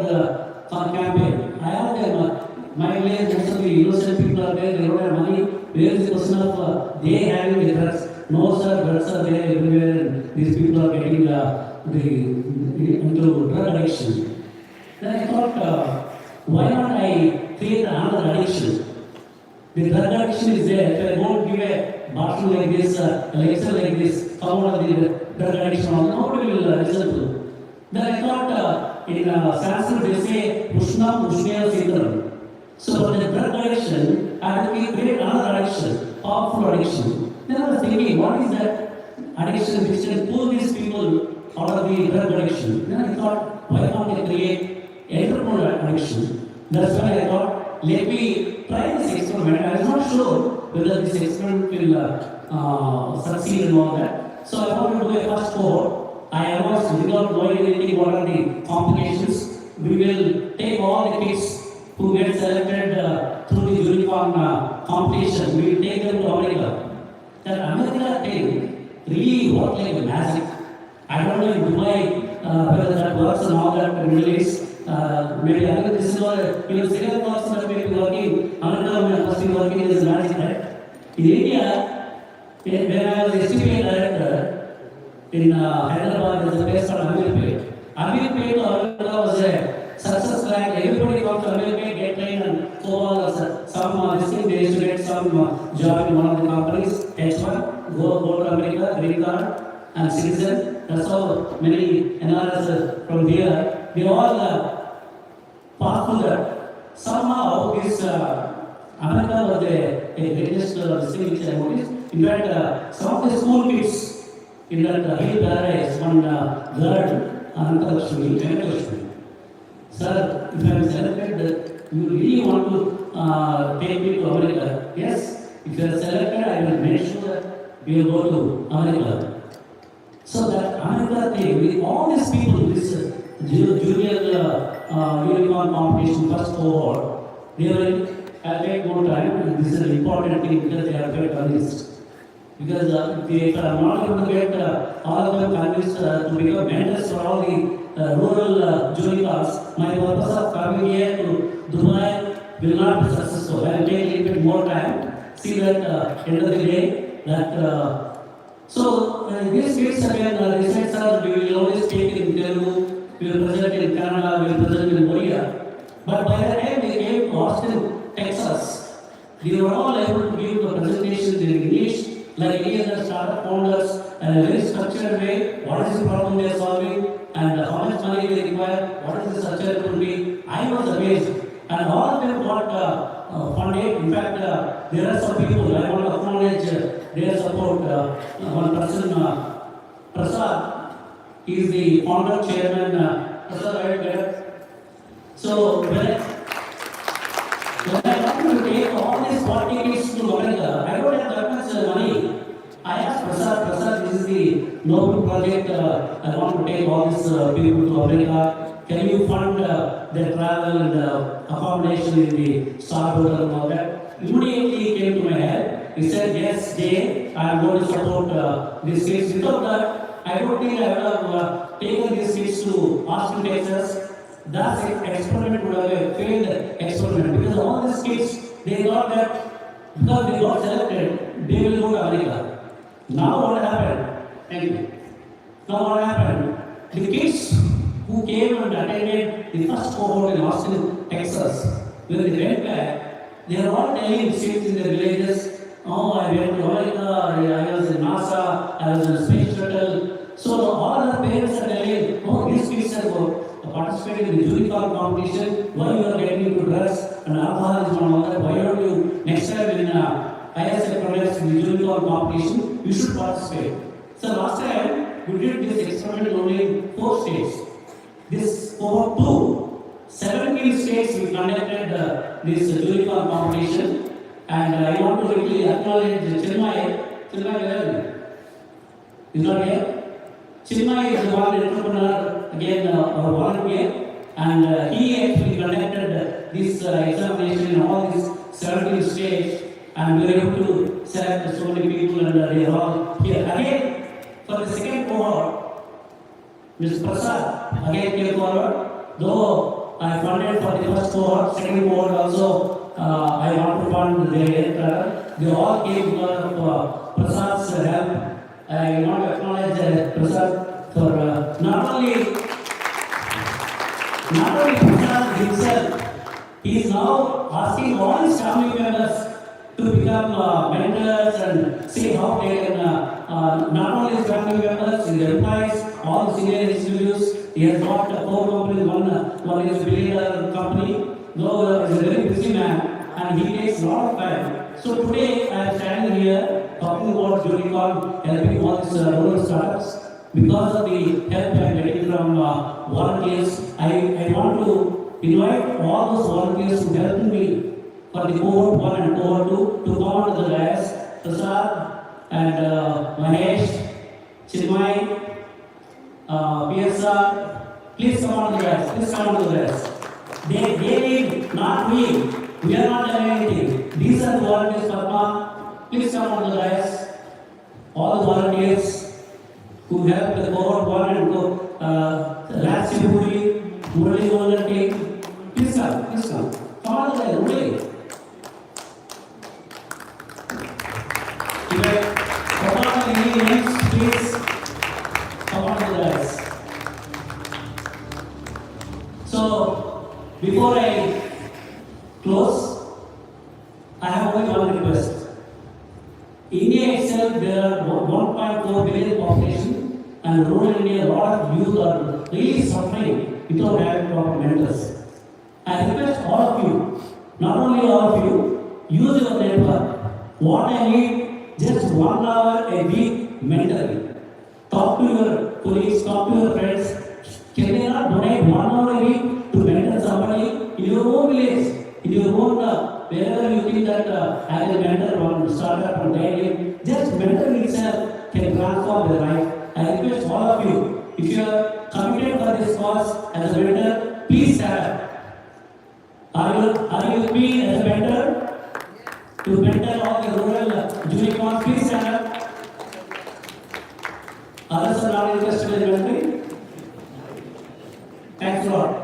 campaign. I asked them, my village, most of the innocent people are there, they don't have money. Where is the question of they having the drugs? No sir, drugs are there everywhere and these people are getting into drug addiction. Then I thought, why not I create another addiction? The drug addiction is there. If I don't give a bottle like this, a lecture like this, come out of the drug addiction, nobody will listen to. Then I thought, in Sanskrit they say, Pushna Pushneya Sindram. So for the drug addiction, I have to create another addiction, powerful addiction. Then I was thinking, what is that addiction which can pull these people out of the drug addiction? Then I thought, why can't I create entrepreneurial addiction? That's why I thought, let me try this experiment. I was not sure whether this experiment will succeed and all that. So I wanted to do a first cohort. I was without knowing anything what are the complications. We will take all the kids who get selected through the Junicorn competition. We will take them to America. That America thing really worked like a magic. I don't know in Dubai whether that works and all that in Middle East. Maybe I think this is what even second person that may be working, America must be working as a magic, right? In India, when I was STPA director in Hyderabad, there is a place called Amirpet. Amirpet was a success track. Everybody comes to Amirpet, get trained and some this thing, they used to get some job in one of the companies, H1, go to America, green card and citizen. That's how many NRS from here, they all pass through that. Somehow this America was the greatest thing which I noticed. In fact, some of the school kids in that hill paradise, one girl, Anantalakshmi, sir, if I am selected, you really want to take me to America? Yes, if you are selected, I will make sure that we will go to America. So that America thing, with all these people, this junior Junicorn competition first cohort, they will take more time, and this is an important thing because they are very convinced. Because if I am not able to get all of them convinced to become mentors for all the rural Junicorns, my purpose of coming here to Dubai will not be successful. I will take a little bit more time, see that end of the day, that so these kids again, they said, sir, we will always speak in Telugu, we will present in Kannada, we will present in Oriya. But by the time they came to Austin, Texas, they were all able to give the presentations in English, like any other startup founders, in a very structured way. What is the problem they are solving, and how much money they require, what is the structure it will be. I was amazed. And all of them got funded. In fact, there are some people, I want to acknowledge their support. One person, Prasad, he is the founder, chairman, Prasad, right there. So when I wanted to take all these 40 kids to America, I don't have that much money. I asked Prasad, this is the Noble project, I want to take all these people to America. Can you fund their travel and accommodation in the Star Hotel and all that? Immediately he came to my head. He said, yes, Jay, I am going to support these kids. Without that, I don't think I would have taken these kids to Austin, Texas. That experiment would have been a failed experiment because all these kids, they thought that because they got selected, they will go to America. Now what happened? Thank you. Now what happened? The kids who came and attended the first cohort in Austin, Texas, when they went back, they are all telling kids in their villages, oh, I went to America, I was in NASA, I was in a space shuttle. So all the parents are telling, oh, these kids have participated in the Junicorn competition, why you are getting into drugs and alcoholism and all that, why don't you next time in ISF conducts the Junicorn competition, you should participate. So last time we did this experiment only in 4 states. This cohort 2, 17 states we conducted this Junicorn competition, and I want to really acknowledge Chinmay. Chinmay, where is not here? Chinmay is one entrepreneur, again a volunteer, and he actually conducted this examination in all these 17 states, and we were able to select so many people, and they are all here. Again, for the second cohort, Mr. Prasad again came forward. Though I funded for the first cohort, second cohort also I want to fund their they all came because of Prasad's help. I want to acknowledge Prasad for not only Prasad himself, he is now asking all his family members to become mentors and see how they can, not only his family members, his employees, all the senior executives. He has got 4 companies, one is a billionaire company, though he is a very busy man and he takes a lot of time. So today I am standing here talking about Junicorn, helping all these rural startups. Because of the help I am getting from volunteers, I want to invite all those volunteers who helped me for the cohort 1 and cohort 2 to come on to the dais. Prasad and Mahesh, Chinmay, PSR, please come on to the dais. Please come on to the dais. They need, not we. We are not doing anything. These are the volunteers, Padma. Please come on to the dais. All the volunteers who helped the cohort 1 and Raj Sipuri, Murali volunteer. Please come, please come. Come on to the dais, Murali. Come on, any names, please. Come on to the dais. So, before I close, I have only one request. India itself, there are 1.4 billion population, and rural India, a lot of youth are really suffering without having proper mentors. I request all of you, not only all of you, use your network. What I need, just 1 hour a week mentoring. Talk to your colleagues, talk to your friends. Can they not donate 1 hour a week to mentor somebody in your own village, in your own, wherever you think that as a mentor or startup or guiding, just mentoring itself can transform their life. I request all of you, if you are committed for this cause as a mentor, please stand up. Are you with me as a mentor? To mentor all the rural Junicorns, please stand up. Others are not interested in mentoring? Thanks a lot.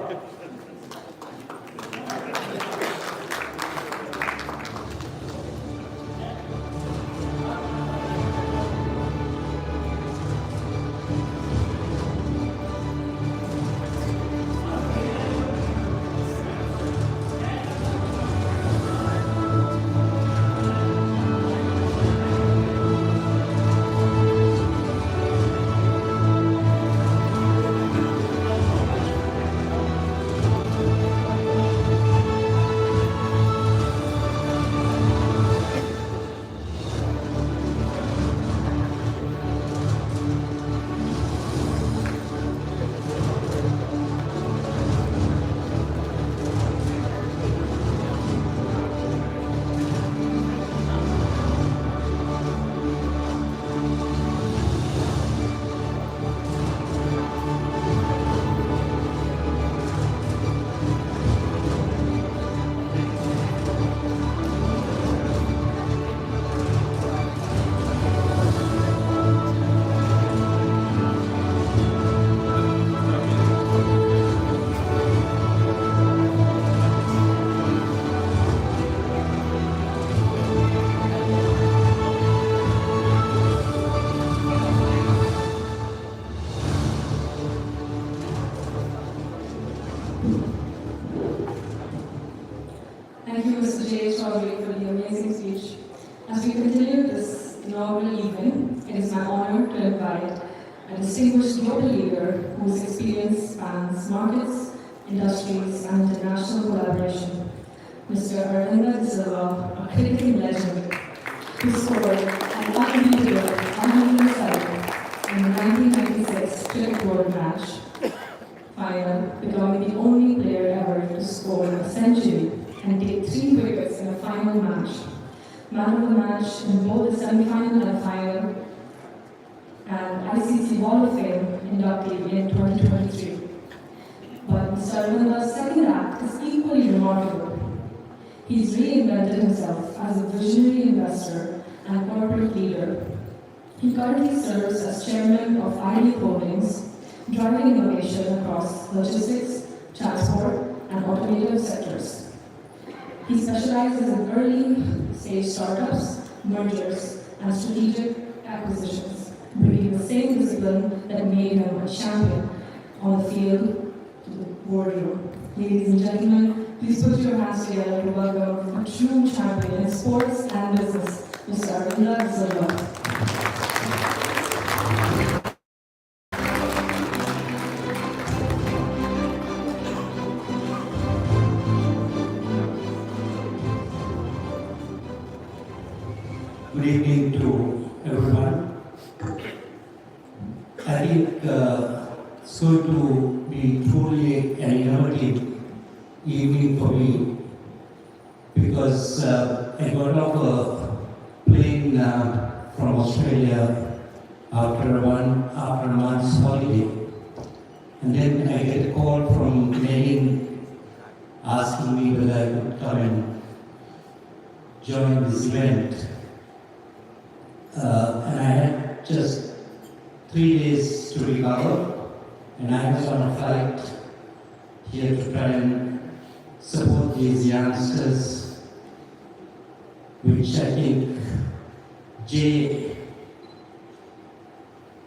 Thank you, Mr. J. Chaudhary, for the amazing speech. As we continue this inaugural evening, it is my honor to invite a distinguished global leader whose experience spans markets, industries, and international collaboration. Mr. Arvind De Silva, a cricketing legend, who scored an unbeatable 107 in the 1996 Junicorn match final, becoming the only player ever to score a century and take 3 wickets in a final match. Man of the match in both the semi-final and final, and ICC Hall of Fame inductee in 2023. But Mr. Arvinda's second act is equally remarkable. He's reinvented himself as a visionary investor and corporate leader. He currently serves as chairman of ID Holdings, driving innovation across logistics, transport, and automotive sectors. He specializes in early-stage startups, mergers, and strategic acquisitions, bringing the same discipline that made him a champion on the field to the boardroom. Ladies and gentlemen, please put your hands together to welcome a true champion in sports and business, Mr. Arvind De Silva. Good evening to everyone. I think it's going to be truly an innovative evening for me because I got off a plane from Australia after a month's holiday, and then I get a call from Megan asking me whether I could come and join this event. And I had just 3 days to recover, and I was on a flight here to try and support these youngsters, which I think Jay,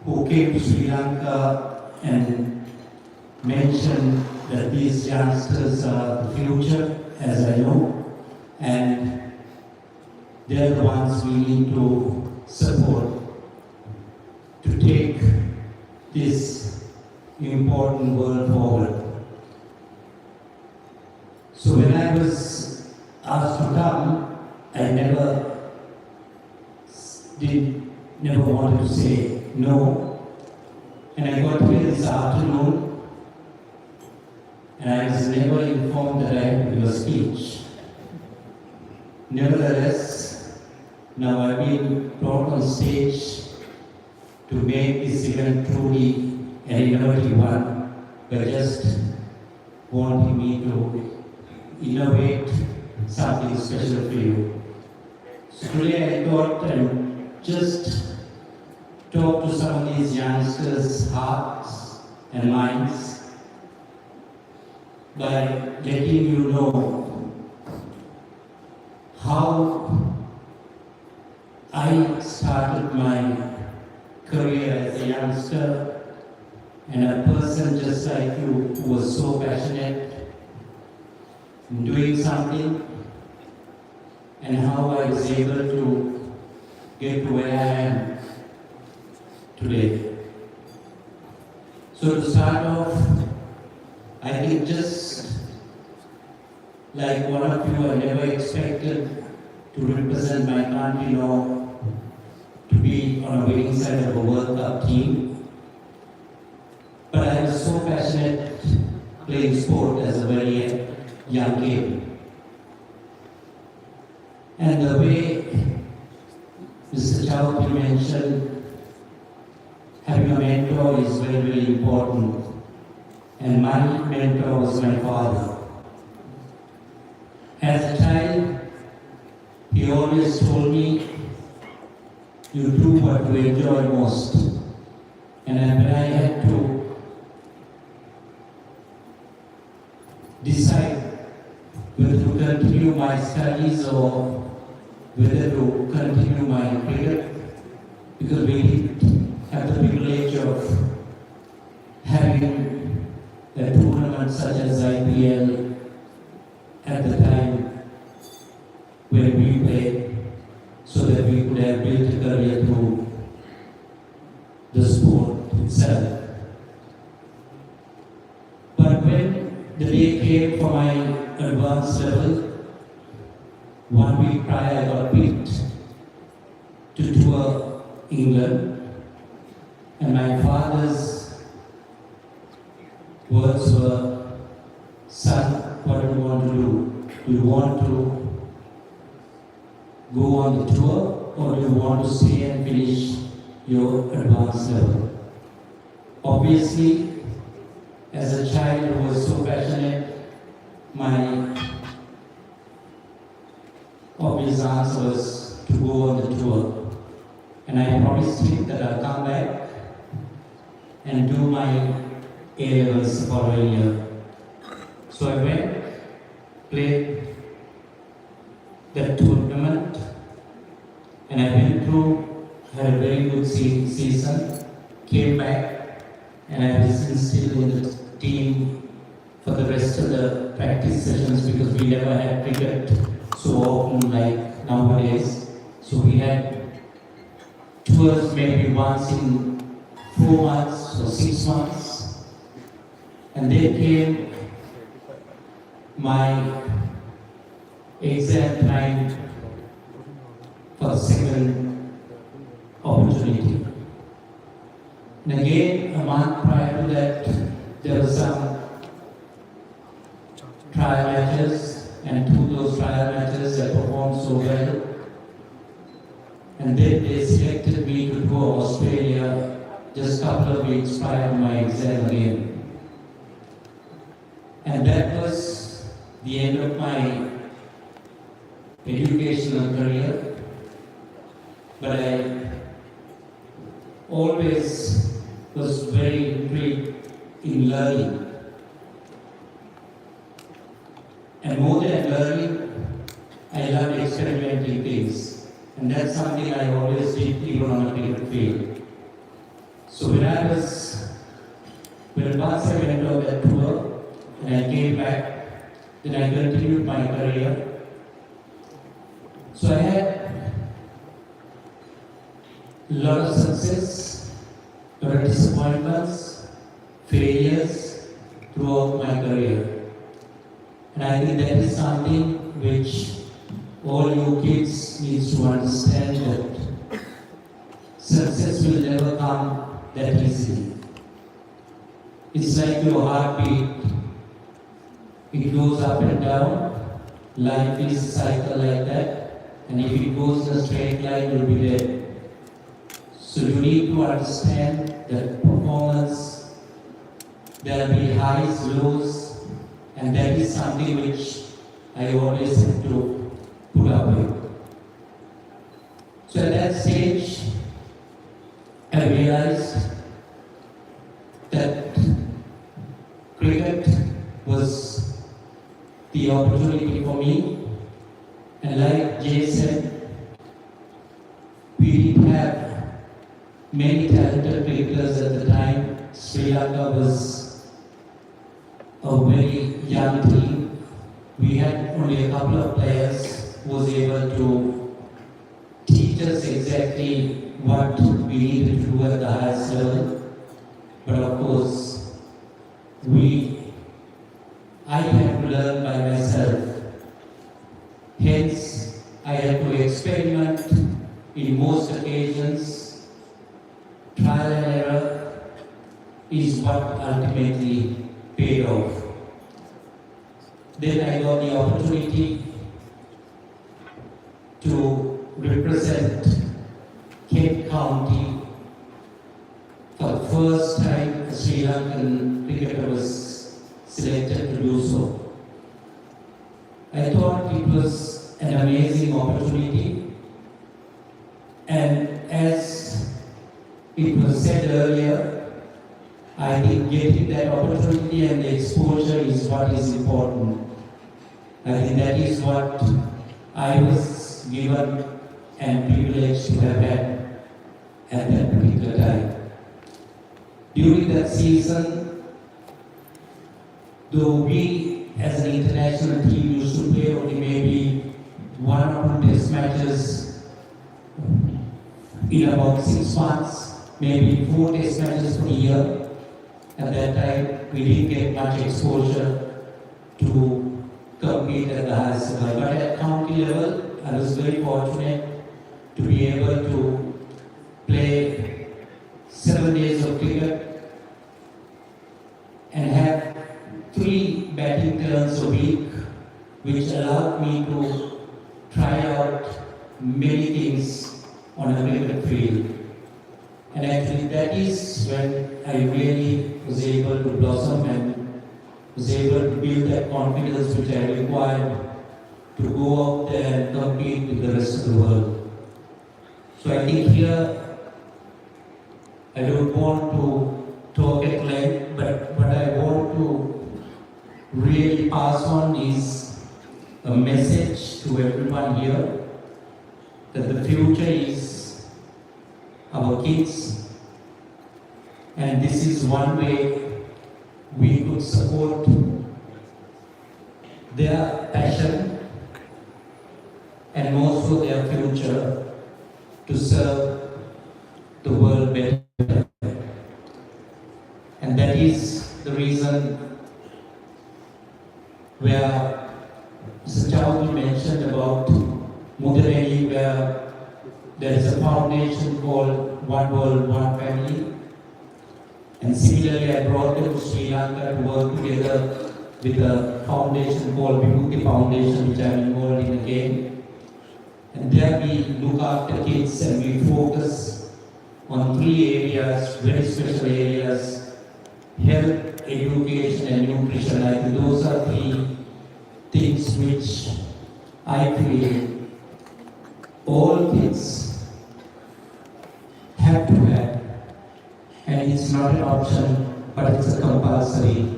who came to Sri Lanka and mentioned that these youngsters are the future, as I know, and they're the ones we need to support to take this important world forward. So when I was asked to come, I never wanted to say no. And I got here this afternoon, and I was never informed that I had to give a speech. Nevertheless, now I've been brought on stage to make this event truly an innovative one by just wanting me to innovate something special for you. So today I thought I'd just talk to some of these youngsters' hearts and minds by letting you know how I started my career as a youngster and a person just like you who was so passionate in doing something, and how I was able to get to where I am today. So to start off, I think just like one of you, I never expected to represent my country nor to be on a winning side of a World Cup team. But I was so passionate playing sport as a very young kid. And the way Mr. Chaudhary mentioned, having a mentor is very, very important. And my mentor was my father. As a child, he always told me, you do what you enjoy most. And when I had to decide whether to continue my studies or whether to continue my cricket, because we did have the privilege of having a tournament tournaments such as IPL at the time when we played, so that we could have built a career through the sport itself. But when the day came for my advanced level, 1 week prior I got picked to tour England, and my father's words were, "Son, what do you want to do? Do you want to go on the tour, or do you want to stay and finish your advanced level?" Obviously, as a child who was so passionate, my obvious answer was to go on the tour. And I promised him that I'll come back and do my A-levels the following year. So I went, played that tournament, and I went through, had a very good season, came back, and I was still in the team for the rest of the practice sessions because we never had cricket so often like nowadays. So we had tours maybe once in 4 months or 6 months. And then came my exam time for the second opportunity. And again, a month prior to that, there were some trial matches, and two of those trial matches I performed so well. And then they selected me to go to Australia just a couple of weeks prior to my exam again. And that was the end of my educational career. But I always was very intrigued in learning. And more than learning, I loved experimenting things. And that's something I always did even on a cricket field. So once I went on that tour and I came back, then I continued my career. So I had a lot of success, a lot of disappointments, failures throughout my career. And I think that is something which all you kids need to understand, that success will never come that easily. It's like your heartbeat. It goes up and down. Life is a cycle like that. And if it goes in a straight line, you'll be dead. So you need to understand that performance, there will be highs, lows, and that is something which I always have to put up with. So at that stage, I realized that cricket was the opportunity for me. And like Jay said, we didn't have many talented cricketers at the time. Sri Lanka was a very young team. We had only a couple of players who was able to teach us exactly what we needed to do at the highest level. But of course, I had to learn by myself. Hence, I had to experiment in most occasions. Trial and error is what ultimately paid off. Then I got the opportunity to represent Kent County. For the first time, a Sri Lankan cricketer was selected to do so. I thought it was an amazing opportunity, and as it was said earlier, I think getting that opportunity and the exposure is what is important. I think that is what I was given and privileged to have had at that particular time. During that season, though we as an international team used to play only maybe 1 or 2 test matches in about 6 months, maybe 4 test matches per year. At that time, we didn't get much exposure to compete at the highest level. But at county level, I was very fortunate to be able to play 7 days of cricket and have 3 batting turns a week, which allowed me to try out many things on a cricket field. And actually that is when I really was able to blossom and was able to build that confidence which I required to go out there and compete with the rest of the world. So I think here, I don't want to talk at length, but what I want to really pass on is a message to everyone here that the future is our kids, and this is one way we could support their passion and also their future to serve the world better. And that is the reason where Mr. Chowdhury mentioned about Mudareni, where there is a foundation called One World, One Family. And similarly, I brought them to Sri Lanka to work together with a foundation called Vibhuti Foundation, which I am involved in again. And there we look after kids and we focus on 3 areas, very special areas: health, education and nutrition. I think those are 3 things which I feel all kids have to have. And it's not an option, but it's a compulsory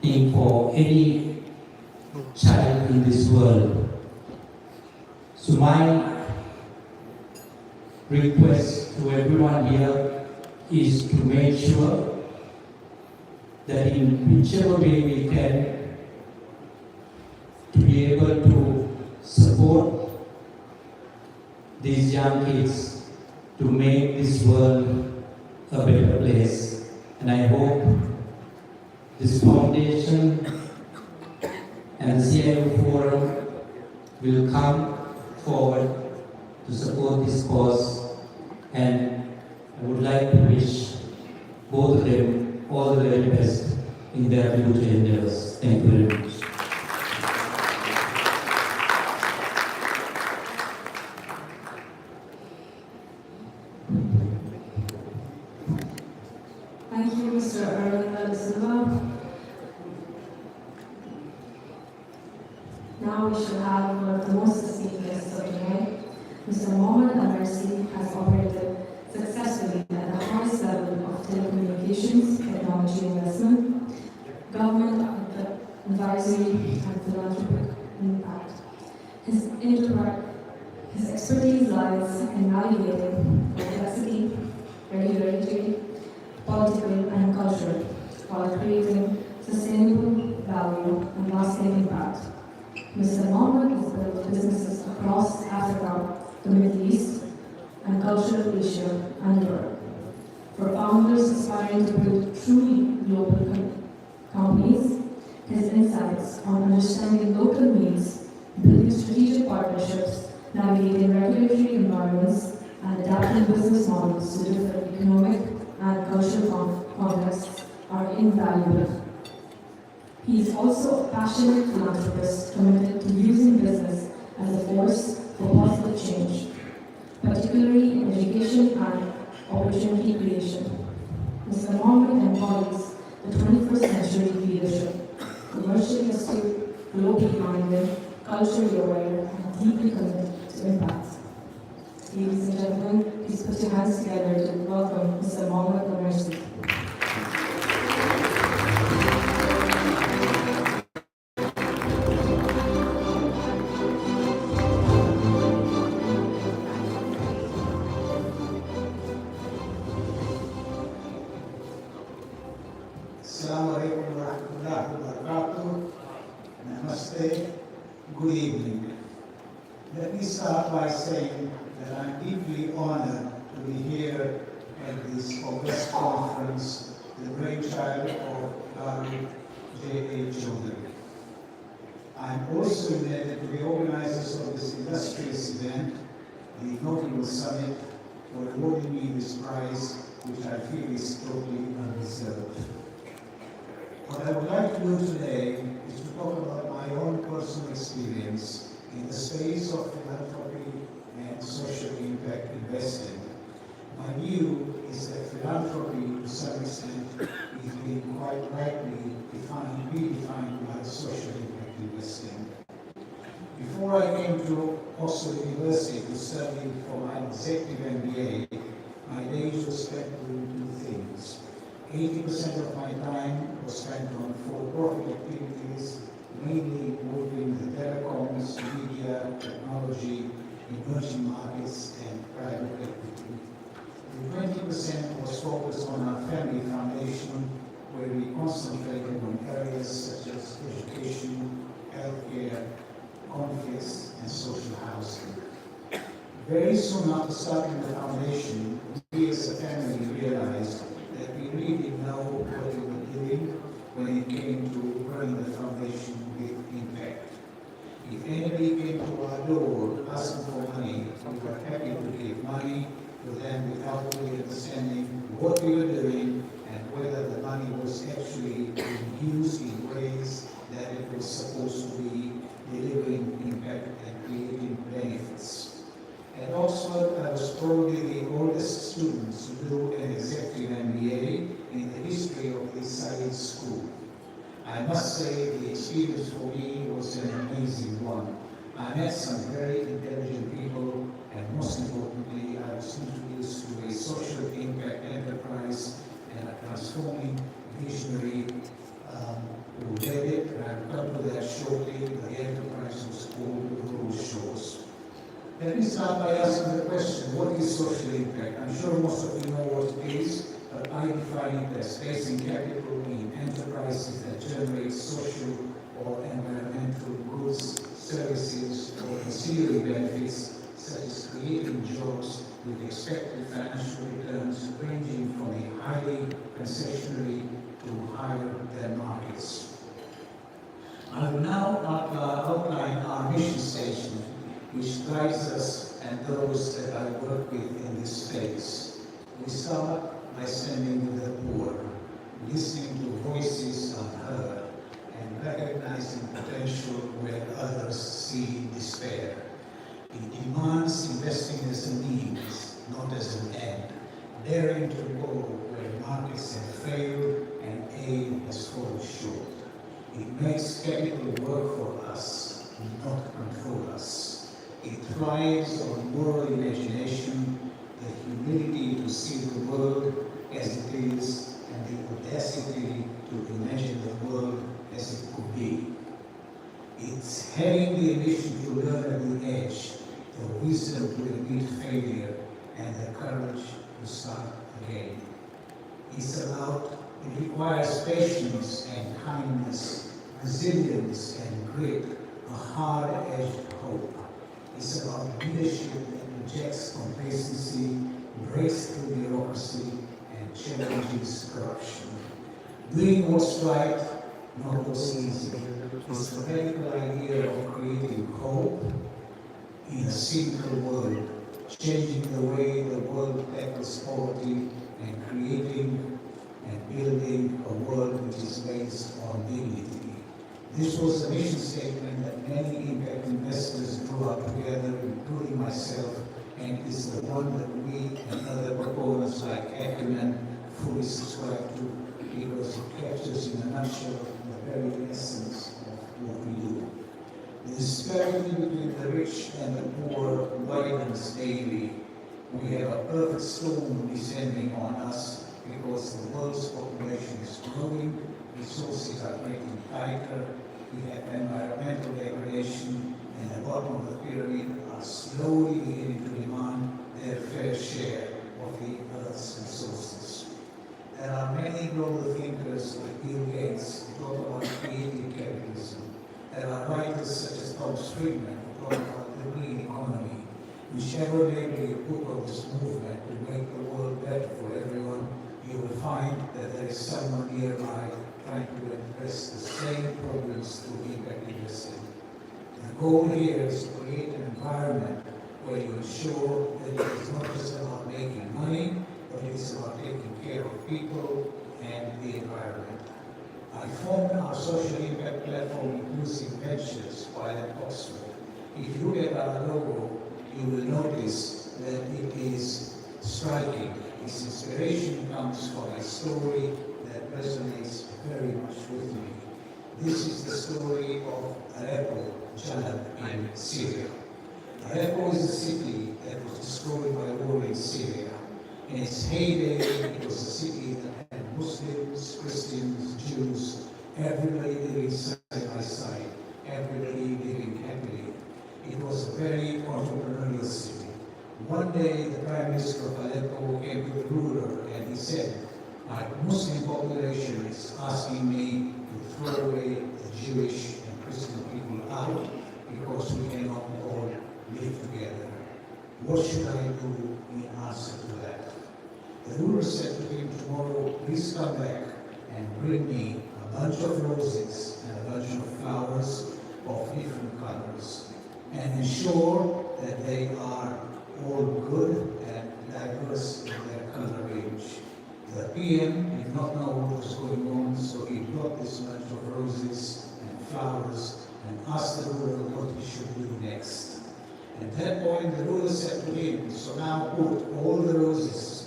thing for any child in this world. So my request to everyone here is to make sure that in whichever way we can, to be able to support these young kids to make this world a better place. And I hope this foundation and the CIO Forum will come forward to support this cause, and I would like to wish both of them all the very best in their future endeavors. Thank you very much. Thank you, Mr. Arvind Silva. Now we shall have one of the most esteemed guests of today. Mr. Mohammed Al-Mersi has operated successfully at the highest level of telecommunications, technology investment, government advisory and philanthropic impact. His expertise lies in navigating complexity, regulatory, political and cultural, while creating sustainable value and lasting impact. Mr. Mohammed has built businesses across Africa, the Middle East, and cultural Asia and Europe. For founders aspiring to build truly global companies, his insights on understanding local needs, building strategic partnerships, navigating regulatory environments, and adapting business models to different economic and cultural contexts are invaluable. He is also a passionate philanthropist committed to using business as a force for positive change, particularly in education and opportunity creation. Mr. Mohammed embodies the 21st century leadership, commercially astute, globally minded, culturally aware, and deeply committed to impact. Ladies and gentlemen, please put your hands together to welcome Mr. Mohammed Al-Mersi. Assalamu alaikum wa rahmatullahi wa barakatuh. Namaste. Good evening. Let me start by saying that I'm deeply honored to be here at this august conference, the brainchild of Gary J.A. Choudhury. I'm also indebted to the organizers of this illustrious event, the inaugural summit, for awarding me this prize, which I feel is totally undeserved. What I would like to do today is to talk about my own personal experience in the space of philanthropy and social impact investing. My view is that philanthropy, to some extent, is being quite rightly redefined by social impact investing. Before I came to Oxford University to study for my executive MBA, my days were spent doing two things. 80% of my time was spent on for-profit activities, mainly involving the telecoms, media, technology, emerging markets, and private equity. The 20% was focused on our family foundation, where we concentrated on areas such as education, healthcare, conflicts, and social housing. Very soon after starting the foundation, we as a family realized that we really didn't know what we were doing when it came to running the foundation with impact. If anybody came to our door asking for money, we were happy to give money to them without really understanding what we were doing and whether the money was actually being used in ways that it was supposed to be delivering impact and creating benefits. At Oxford, I was probably the oldest student to do an executive MBA in the history of this science school. I must say the experience for me was an amazing one. I met some very intelligent people, and most importantly, I was introduced to a social impact enterprise and a transforming visionary who led it, and I'll come to that shortly. The enterprise was called Rural Shores. Let me start by asking the question, what is social impact? I'm sure most of you know what it is, but I define it as placing capital in enterprises that generate social or environmental goods, services, or ancillary benefits, such as creating jobs with expected financial returns ranging from a highly concessionary to higher than markets. I will now outline our mission statement, which guides us and those that I work with in this space. We start by standing with the poor, listening to voices unheard, and recognizing potential where others see despair. It demands investing as a means, not as an end, daring to go where markets have failed and aid has fallen short. It makes capital work for us, not control us. It thrives on moral imagination, the humility to see the world as it is, and the audacity to imagine the world as it could be. It's having the ambition to learn at the edge, the wisdom to admit failure, and the courage to start again. It requires patience and kindness, resilience and grit, a hard-edged hope. It's about leadership that rejects complacency, breaks through bureaucracy, and challenges corruption. Doing what's right, not what's easy. It's the radical idea of creating hope in a cynical world, changing the way the world tackles poverty, and creating and building a world which is based on dignity. This was a mission statement that many impact investors drew up together, including myself, and is the one that we and other proponents like Acumen fully subscribe to, because it captures in a nutshell the very essence of what we do. The disparity between the rich and the poor widens daily. We have a perfect storm descending on us because the world's population is growing, resources are getting tighter, we have environmental degradation, and the bottom of the pyramid are slowly beginning to demand their fair share of the Earth's resources. There are many global thinkers like Bill Gates who talk about creative capitalism. There are Friedman, who talked about the green economy. Whichever label you put on this movement to make the world better for everyone, you will find that there is someone nearby trying to address the same problems through impact investing. The goal here is to create an environment where you ensure that it is not just about making money, but it is about taking care of people and the environment. I formed our social impact platform, Inclusive Ventures, while at Oxford. If you look at our logo, you will notice that it is striking. Its inspiration comes from a story that resonates very much with me. This is the story of Aleppo, Jalab in Syria. Aleppo is a city that was destroyed by war in Syria. In its heyday, it was a city that had Muslims, Christians, Jews, everybody living side by side, everybody living happily. It was a very entrepreneurial city. One day, the Prime Minister of Aleppo came to the ruler and he said, "My Muslim population is asking me to throw away the Jewish and Christian people out because we cannot all live together. What should I do in answer to that?" The ruler said to him, "Tomorrow, please come back and bring me a bunch of roses and a bunch of flowers of different colors, and ensure that they are all good and diverse in their color range." The PM did not know what was going on, so he brought this bunch of roses and flowers and asked the ruler what he should do next. At that point, the ruler said to him, "So now put all the roses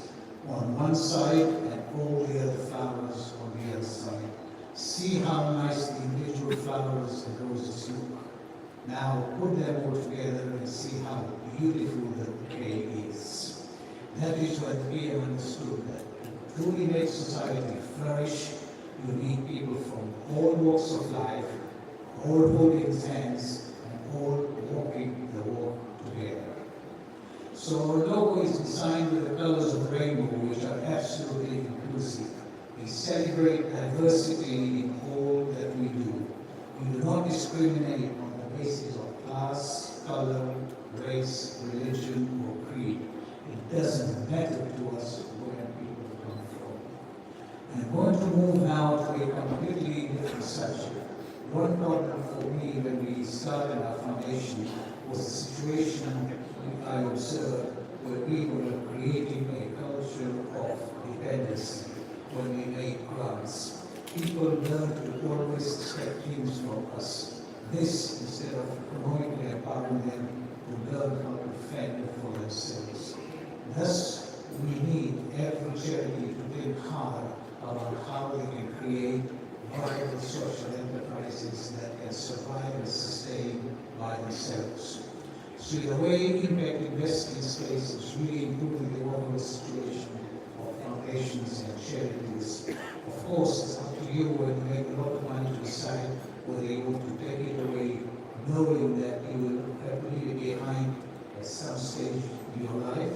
on one side and all the other flowers on the other side. See how nice the individual flowers and roses look. Now put them all together and see how beautiful the bouquet is." That is what the PM understood, that to truly make society flourish, you need people from all walks of life, all holding hands, and all walking the walk together. So our logo is designed with the colors of the rainbow, which are absolutely inclusive. We celebrate diversity in all that we do. We do not discriminate on the basis of class, color, race, religion, or creed. It doesn't matter to us where people come from. I'm going to move now to a completely different subject. One problem for me when we started our foundation was the situation I observed where we were creating a culture of dependency when we made grants. People learned to always expect things from us. This, instead of economically empowering them to learn how to fend for themselves. Thus, we need every charity to think hard about how they can create viable social enterprises that can survive and sustain by themselves. So in a way, impact investing space is really improving the overall situation of foundations and charities. Of course, it's up to you when you make a lot of money to decide whether you want to take it away, knowing that you will have to leave it behind at some stage in your life,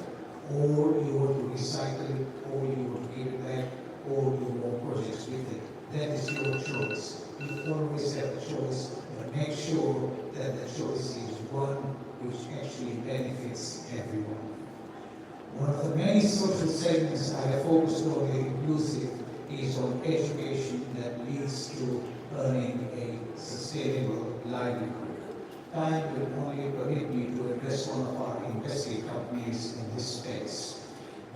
or you want to recycle it, or you want to give it back, or do more projects with it. That is your choice. You always have a choice, but make sure that the choice is one which actually benefits everyone. One of the many social segments I have focused on in Inclusive is on education that leads to earning a sustainable livelihood. Time will only permit me to address one of our investing companies in this space.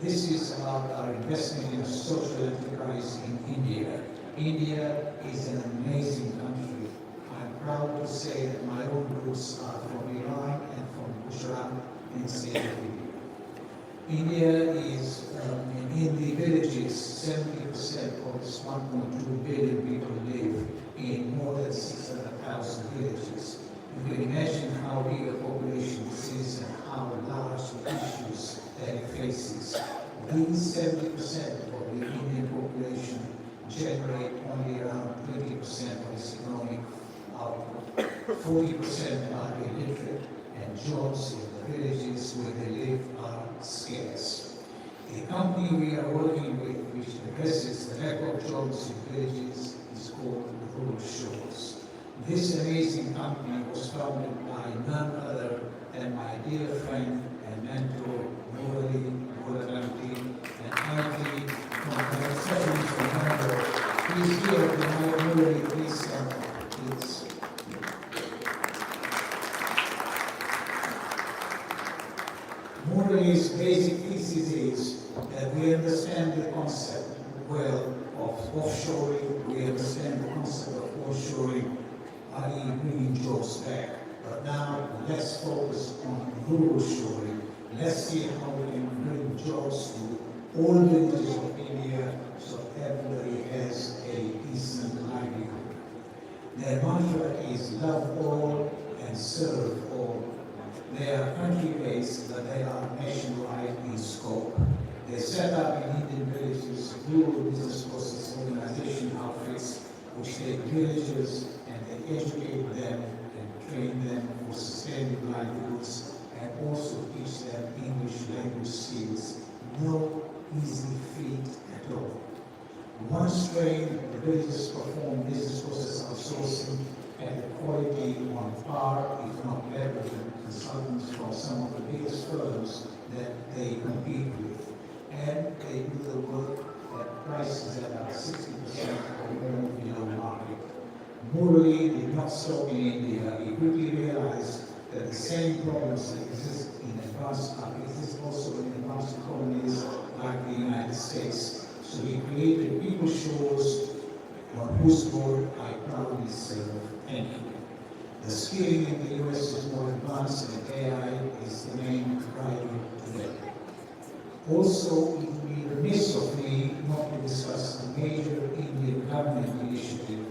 This is about our investment in a social enterprise in India. India is an amazing country. I'm proud to say that my own roots are from Iran and from Gujarat in the state of India. India is, in the villages, 70% of its 1.2 billion people live in more than 600,000 villages. You can imagine how big a population this is and how large the issues that it faces. These 70% of the Indian population generate only around 20% of its economic output. 40% are illiterate, and jobs in the villages where they live are scarce. The company we are working with, which addresses the lack of jobs in villages, is called Rural Shores. This amazing company was founded by none other than my dear friend and mentor, Murali Muraganti, and IT from Bangalore. He's here tonight. Murali, please stand up, please. Murali's basic thesis is that we understand the concept well of offshoring, we understand the concept of offshoring, i.e. bringing jobs back. But now let's focus on rural shoring. Let's see how we can bring jobs to all villages of India so everybody has a decent livelihood. Their mantra is love all and serve all. They are country-based, but they are nationwide in scope. They set up in Indian villages rural business process organization outfits which take villagers and they educate them and train them for sustainable livelihoods and also teach them English language skills. No easy feat at all. Once trained, the villages perform business process outsourcing at a quality on par, if not better, than consultants from some of the biggest firms that they compete with. And they do the work at prices that are 60% or more below market. Murali did not stop in India. He quickly realized that the same problems that exist exist also in advanced economies like the United States. So he created People Shows, on whose board I proudly serve. Thank you. The skilling in the US is more advanced and AI is the main driver today. Also, it would be remiss of me not to discuss a major Indian government initiative.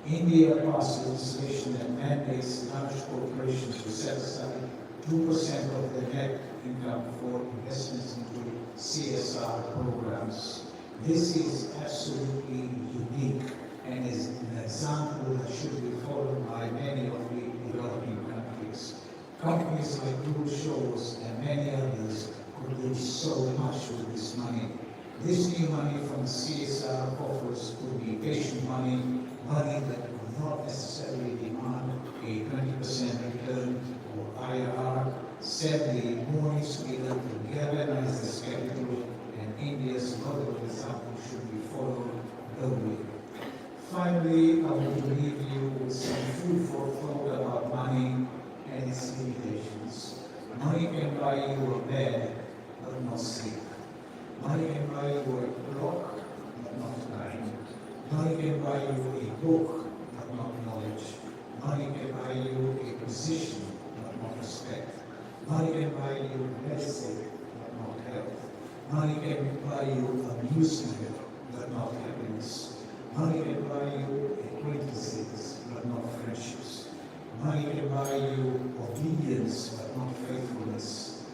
India passed legislation that mandates large corporations to set aside 2% of their net income for investments into CSR programs. This is absolutely unique and is an example that should be followed by many of the developing countries. Companies like Google Shows and many others could do so much with this money. This new money from CSR offers could be patient money, money that would not necessarily demand a 20% return or IRR. Sadly, more needs to be done to galvanize this capital, and India's model example should be followed globally. Finally, I want to leave you with some food for thought about money and its limitations. Money can buy you a bed, but not sleep. Money can buy you a clock, but not time. Money can buy you a book, but not knowledge. Money can buy you a position, but not respect. Money can buy you medicine, but not health. Money can buy you amusement, but not happiness. Money can buy you acquaintances, but not friendships. Money can buy you obedience, but not faithfulness.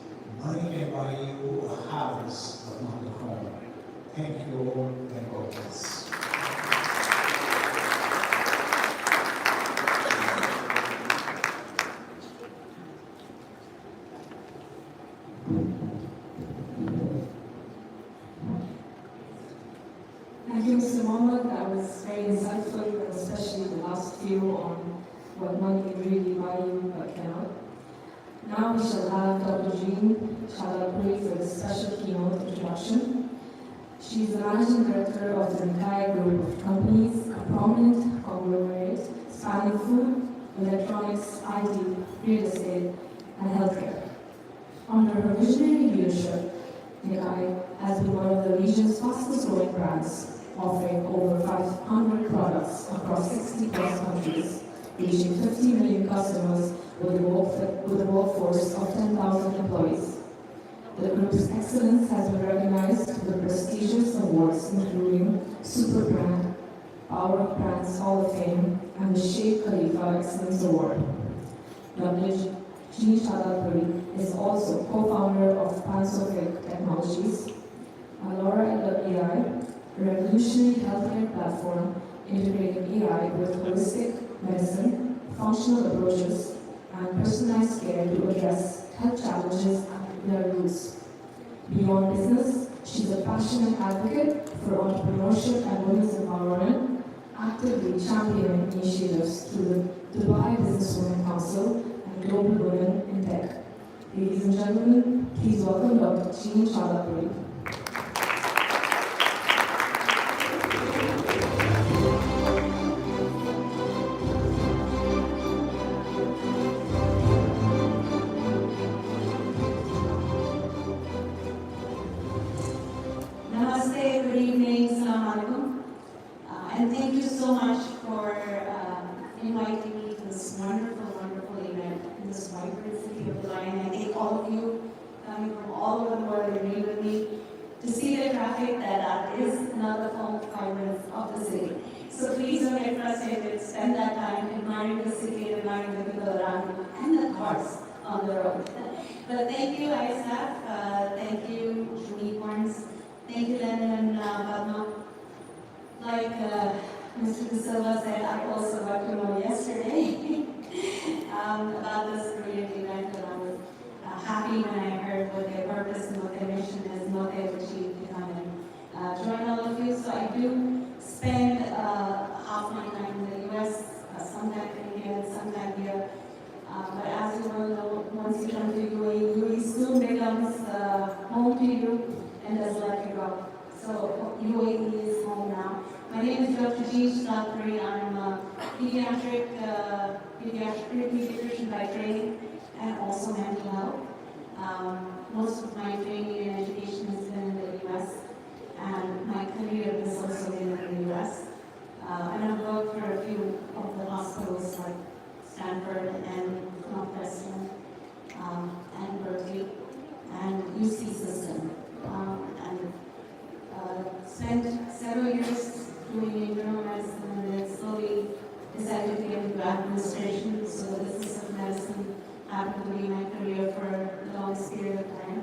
Money can buy you a house, but not a home. Thank you all, and God bless. Thank you, Mr. Mohammed. That was very insightful, especially the last few on what money can really buy you but cannot. Now we shall have Dr. Jean Chadapuri for this special keynote introduction. She is the Managing Director of the entire group of companies, a prominent conglomerate spanning food, electronics, IT, real estate, and healthcare. Under her visionary leadership, Nikai has been one of the region's fastest growing brands, offering over 500 products across 60 plus countries, reaching 50 million customers with a workforce of 10,000 employees. The group's excellence has been recognized with prestigious awards including Super Brand, Power of Brands Hall of Fame, and the Sheikh Khalifa Excellence Award. Dr. Jean Chadapuri is also co-founder of Pansofic Technologies, Alora.ai, a revolutionary healthcare platform integrating AI with holistic medicine, functional approaches, and personalized care to address health challenges at their roots. Beyond business, she's a passionate advocate for entrepreneurship and women's empowerment, actively championing initiatives through the Dubai Businesswomen Council, and Global Women in Tech. Ladies and gentlemen, please welcome Dr. Jean Charlotte. Namaste, good evening, Assalamu alaikum. And thank you so much for inviting me to this wonderful, wonderful event in this vibrant city of the Lion. I thank all of you coming from all over the world and being with me to see the traffic that is another form of vibrance of the city. So please don't get frustrated, spend that time admiring the city, admiring the people around you, and the cars on the road. But thank you, ISF, thank you, Junicorns. Thank you, Lennon and Padma. Like Mr. De Silva said, I also got to know yesterday about this brilliant event, and I was happy when I heard what their purpose and what their mission is and what they've achieved to come and join all of you. So I do spend half my time in the US, sometime in India and sometime here. But as you well know, once you come to UAE soon becomes home to you. And does let you go. So UAE is home now. My name is Dr. Jean Charlotte. I'm a pediatrician by training and also mental health. Most of my training and education has been in the US, and my career has also been in the US. And I've worked for a few of the hospitals like Stanford and Northwestern and Berkeley and UC system. And spent several years doing internal medicine, and then slowly decided to get into administration. So the business of medicine happened to be my career for the longest period of time.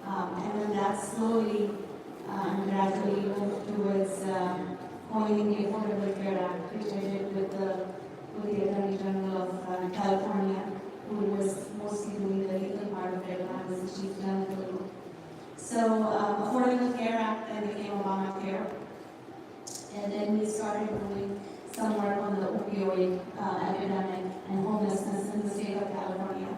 And then that slowly and gradually moved towards coining the Affordable Care Act, which I did with the Attorney General of California, who was mostly doing the legal part of it when I was the chief legal. So Affordable Care Act then became Obamacare, and then we started doing some work on the opioid epidemic and homelessness in the state of California.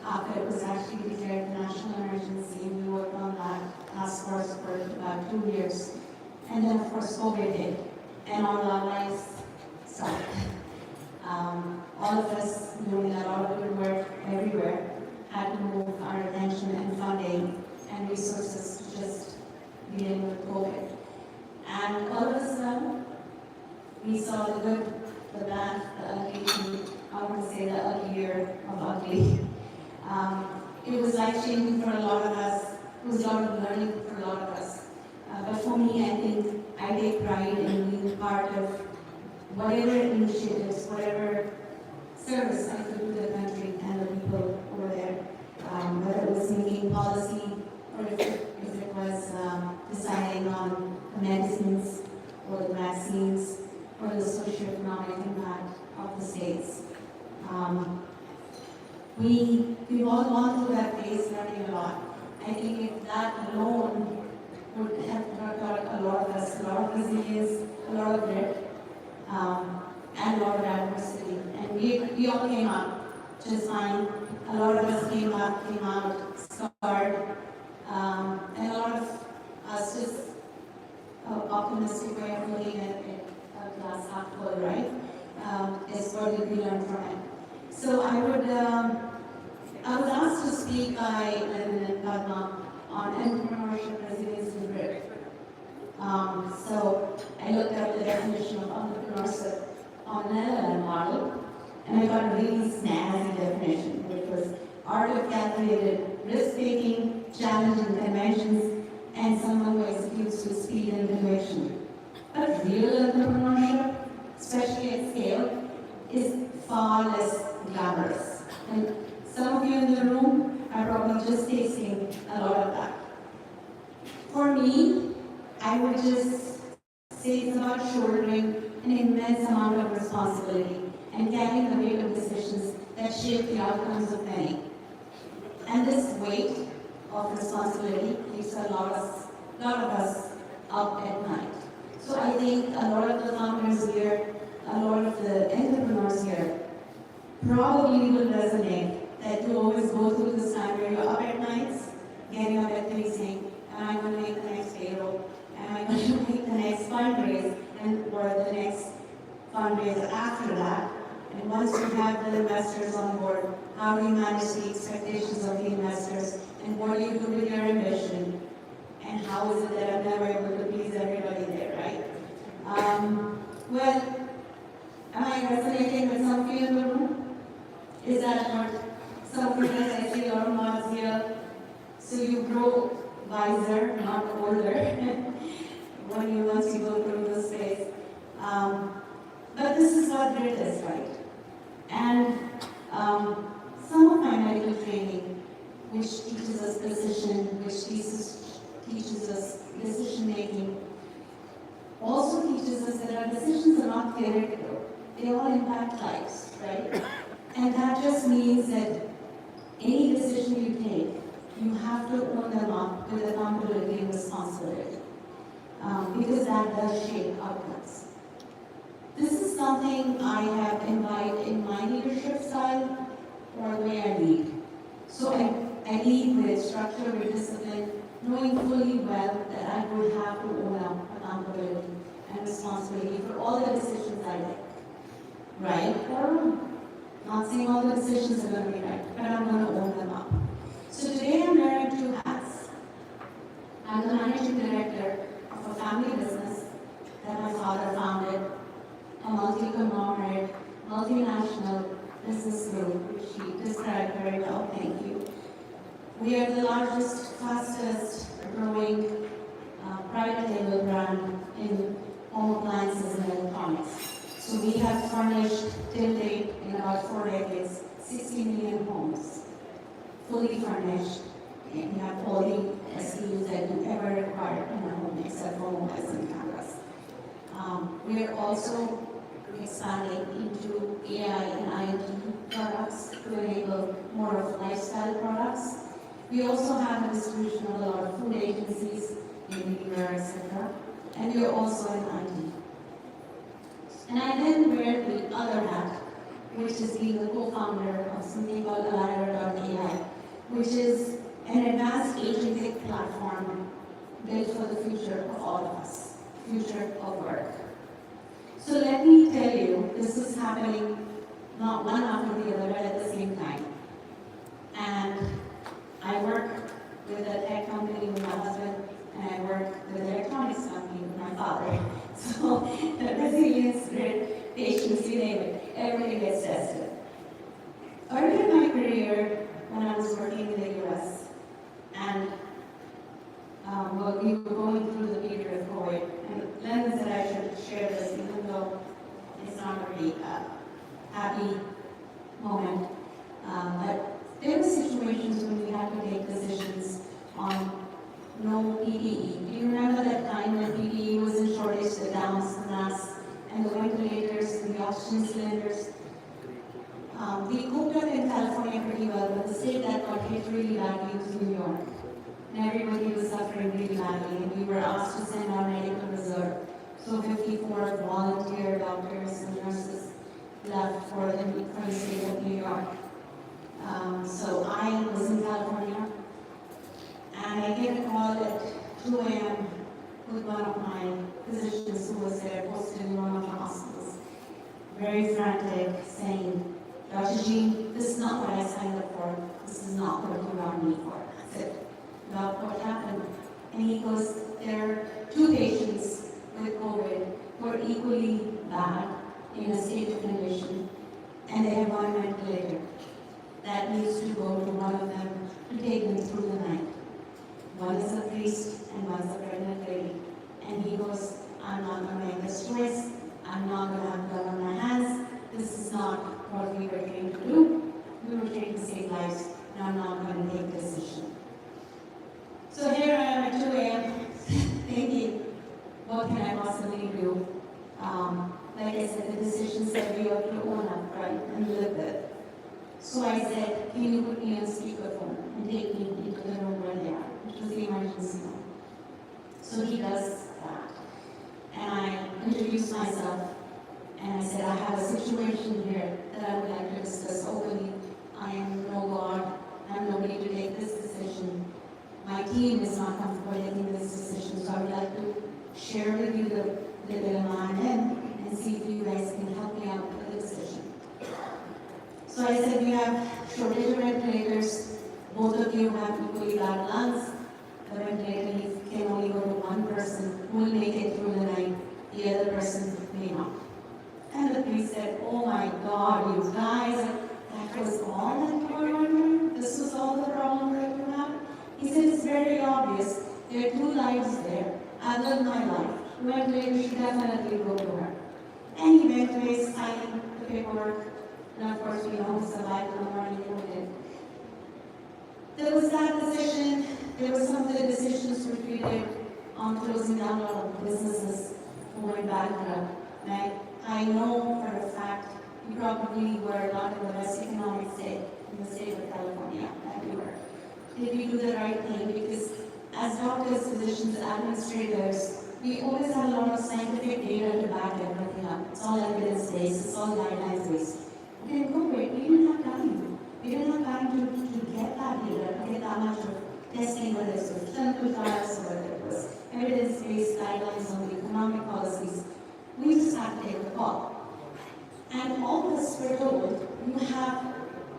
After it was actually declared a national emergency, we worked on that task force for about 2 years. And then of course COVID hit, and all our lives stopped. All of us doing a lot of good work everywhere had to move our attention and funding and resources to just dealing with COVID. And all of a sudden, we saw the good, the bad, the ugly, I want to say the ugly year of ugly. It was life-changing for a lot of us. It was a lot of learning for a lot of us. But for me, I think I take pride in being part of whatever initiatives, whatever service I could do to the country and the people over there. Whether it was making policy, or if it was deciding on the medicines or the vaccines or the socioeconomic impact of the states. We've all gone through that phase, learning a lot. I think if that alone would have taught a lot of us, a lot of resilience, a lot of grit, and a lot of adversity. And we all came out just fine. A lot of us came out scarred. And a lot of us just optimistic way of looking at it, glass half full, right? Is what did we learn from it. So I was asked to speak by Lennon and Padma on entrepreneurship, resilience, and grit. So I looked up the definition of entrepreneurship on an LLM model, and I got a really snazzy definition, which was art of calculated risk-taking, challenging conventions, and someone who executes with speed and innovation. But real entrepreneurship, especially at scale, is far less glamorous. And some of you in the room are probably just tasting a lot of that. For me, I would just say it's about shouldering an immense amount of responsibility and carrying the weight of decisions that shape the outcomes of many. And this weight of responsibility keeps a lot of us up at night. So I think a lot of the founders here, a lot of the entrepreneurs here probably will resonate, that you always go through this time where you're up at nights, getting up at 3 saying, am I going to make the next payroll? Am I going to make the next fundraise? Or the next fundraiser after that? And once you have the investors on board, how do you manage the expectations of the investors? And what do you do with your ambition? And how is it that I'm never able to please everybody there, right? Well, am I resonating with some of you in the room? Is that what some of you guys, I see a lot of nods here? So you grow wiser, not older, once you go through this phase. But this is what grit is, right? And some of my medical training, which teaches us precision, which teaches us decision making, also teaches us that our decisions are not theoretical. They all impact lives, right? And that just means that any decision you take, you have to own them up with accountability and responsibility. Because that does shape outcomes. This is something I have imbibed in my leadership style or the way I lead. So I lead with structure, with discipline, knowing fully well that I would have to own up accountability and responsibility for all the decisions I make. Right or wrong. Not saying all the decisions are going to be right, but I'm going to own them up. So today I'm wearing 2 hats. I'm the managing director of a family business that my father founded, a multi-conglomerate, multinational business group, which he described very well, thank you. We are the largest, fastest growing private label brand in home appliances and electronics. So we have furnished till date in about 4 decades, 60 million homes, fully furnished, and we have all the SKUs that you ever require in a home except for mobiles and cameras. We are also expanding into AI and IoT products to enable more of lifestyle products. We also have a distribution of a lot of food agencies in the US, etc. And we are also in IT. And I then wear the other hat, which is being the co-founder of something called AI, which is an advanced agentic platform built for the future of all of us, future of work. So let me tell you, this is happening not one after the other, but at the same time. And I work with a tech company with my husband, and I work with an electronics company with my father. So the resilience, grit, patience, you name it, everything gets tested. Early in my career, when I was working in the US, and we were going through the period of COVID, and Len said I should share this, even though it's not a really happy moment. But there were situations when we had to make decisions on no PPE. Do you remember that time when PPE was in shortage, the gowns, the masks, and the ventilators, and the oxygen cylinders? We coped up in California pretty well, but the state that got hit really badly was New York. And everybody was suffering really badly, and we were asked to send our medical reserve. So 54 volunteer doctors and nurses left for the state of New York. So I was in California, and I get a call at 2 a.m. with one of my physicians who was there posted in one of the hospitals, very frantic, saying, Dr. Jean, this is not what I signed up for. This is not what you want me for. I said, Doc, what happened? And he goes, there are 2 patients with COVID who are equally bad in a state of condition, and they have one ventilator that needs to go to one of them to take them through the night. One is a priest and one's a pregnant lady. And he goes, I'm not going to make this choice. I'm not going to have blood on my hands. This is not what we were trained to do. We were trained to save lives, and I'm not going to take a decision. So here I am at 2 a.m. thinking, what can I possibly do? Like I said, the decisions that we have to own up, right, and live with. So I said, can you put me on speakerphone and take me into the room where they are, which was the emergency room. So he does that. And I introduce myself, And I said, I have a situation here that I would like to discuss openly. I am no God, I'm nobody to take this decision. My team is not comfortable taking this decision, so I would like to share with you the dilemma I'm in and see if you guys can help me out with the decision. So I said, we have shortage of ventilators. Both of you have equally bad lungs. The ventilator needs can only go to one person who will make it through the night. The other person may not. And the priest said, oh my God, you guys, that was all that you were wondering? This was all the problem that you had? He said, it's very obvious. There are two lives there. I live my life. The ventilator should definitely go to her. And he went away, signed the paperwork. And of course, we know he survived the morning he did. There was that decision. There were some of the decisions which we did on closing down a lot of businesses who went bankrupt. I know for a fact you probably were not in the best economic state in the state of California that we were. Did we do the right thing? Because as doctors, physicians, administrators, we always have a lot of scientific data to back everything up. It's all evidence-based, it's all guidelines-based. We didn't go for it. We didn't have time. We didn't have time to get that data, to get that much of testing, whether it's with clinical trials or whether it was evidence-based guidelines on the economic policies. We just had to take the call. And all this we're told, you have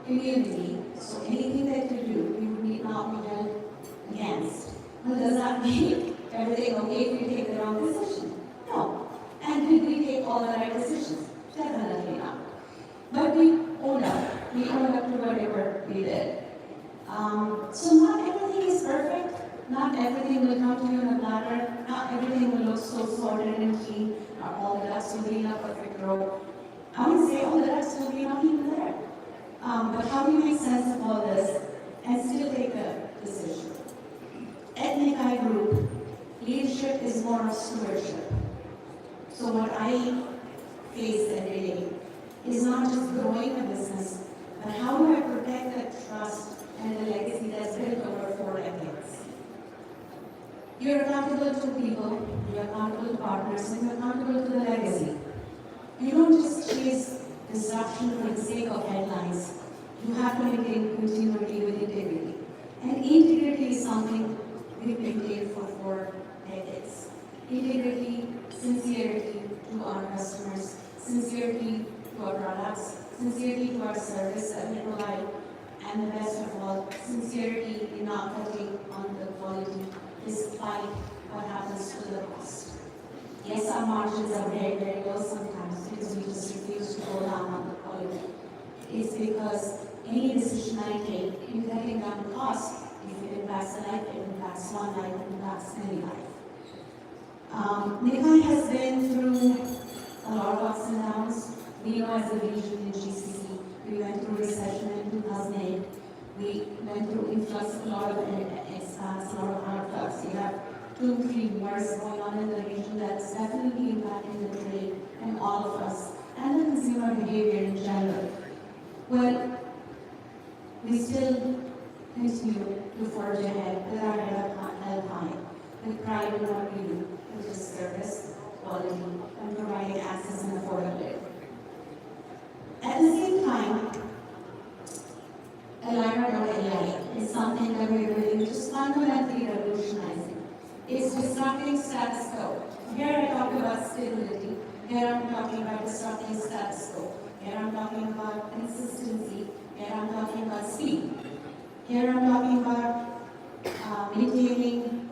immunity, so anything that you do, you need not be held against. Well, does that mean everything okay if we take the wrong decision? No. And did we take all the right decisions? Definitely not. But we owned up. We owned up to whatever we did. So not everything is perfect. Not everything will come to you in a platter. Not everything will look so sorted and clean. Not all the ducks will be in a perfect row. I would say all the ducks will be not even there. But how do you make sense of all this and still take a decision? Ethnic I group, leadership is more of stewardship. So what I face every day is not just growing a business, but how do I protect that trust and the legacy that's built over 4 decades? You're accountable to people, you're accountable to partners, and you're accountable to the legacy. You don't just chase disruption for the sake of headlines. You have to maintain continuity with integrity. And integrity is something we've maintained for 4 decades. Integrity, sincerity to our customers, sincerity to our products, sincerity to our service that we provide, and the best of all, sincerity in not cutting on the quality despite what happens to the cost. Yes, our margins are very, very low sometimes because we just refuse to go down on the quality. It's because any decision I take in cutting down cost, if it impacts a life, it impacts one life, it impacts many lives. Nikai has been through a lot of ups and downs. We know as a region in GCC, we went through recession in 2008. We went through influx of a lot of expats, a lot of outflux. You have 2-3 wars going on in the region that's definitely impacting the trade and all of us, and the consumer behavior in general. Well, we still continue to forge ahead with our head held high, with pride in what we do, which is service, quality, and providing access and affordability. At the same time, AI is something that we're really just fundamentally revolutionizing. It's disrupting status quo. Here I talk about stability. Here I'm talking about disrupting status quo. Here I'm talking about consistency. Here I'm talking about speed. Here I'm talking about maintaining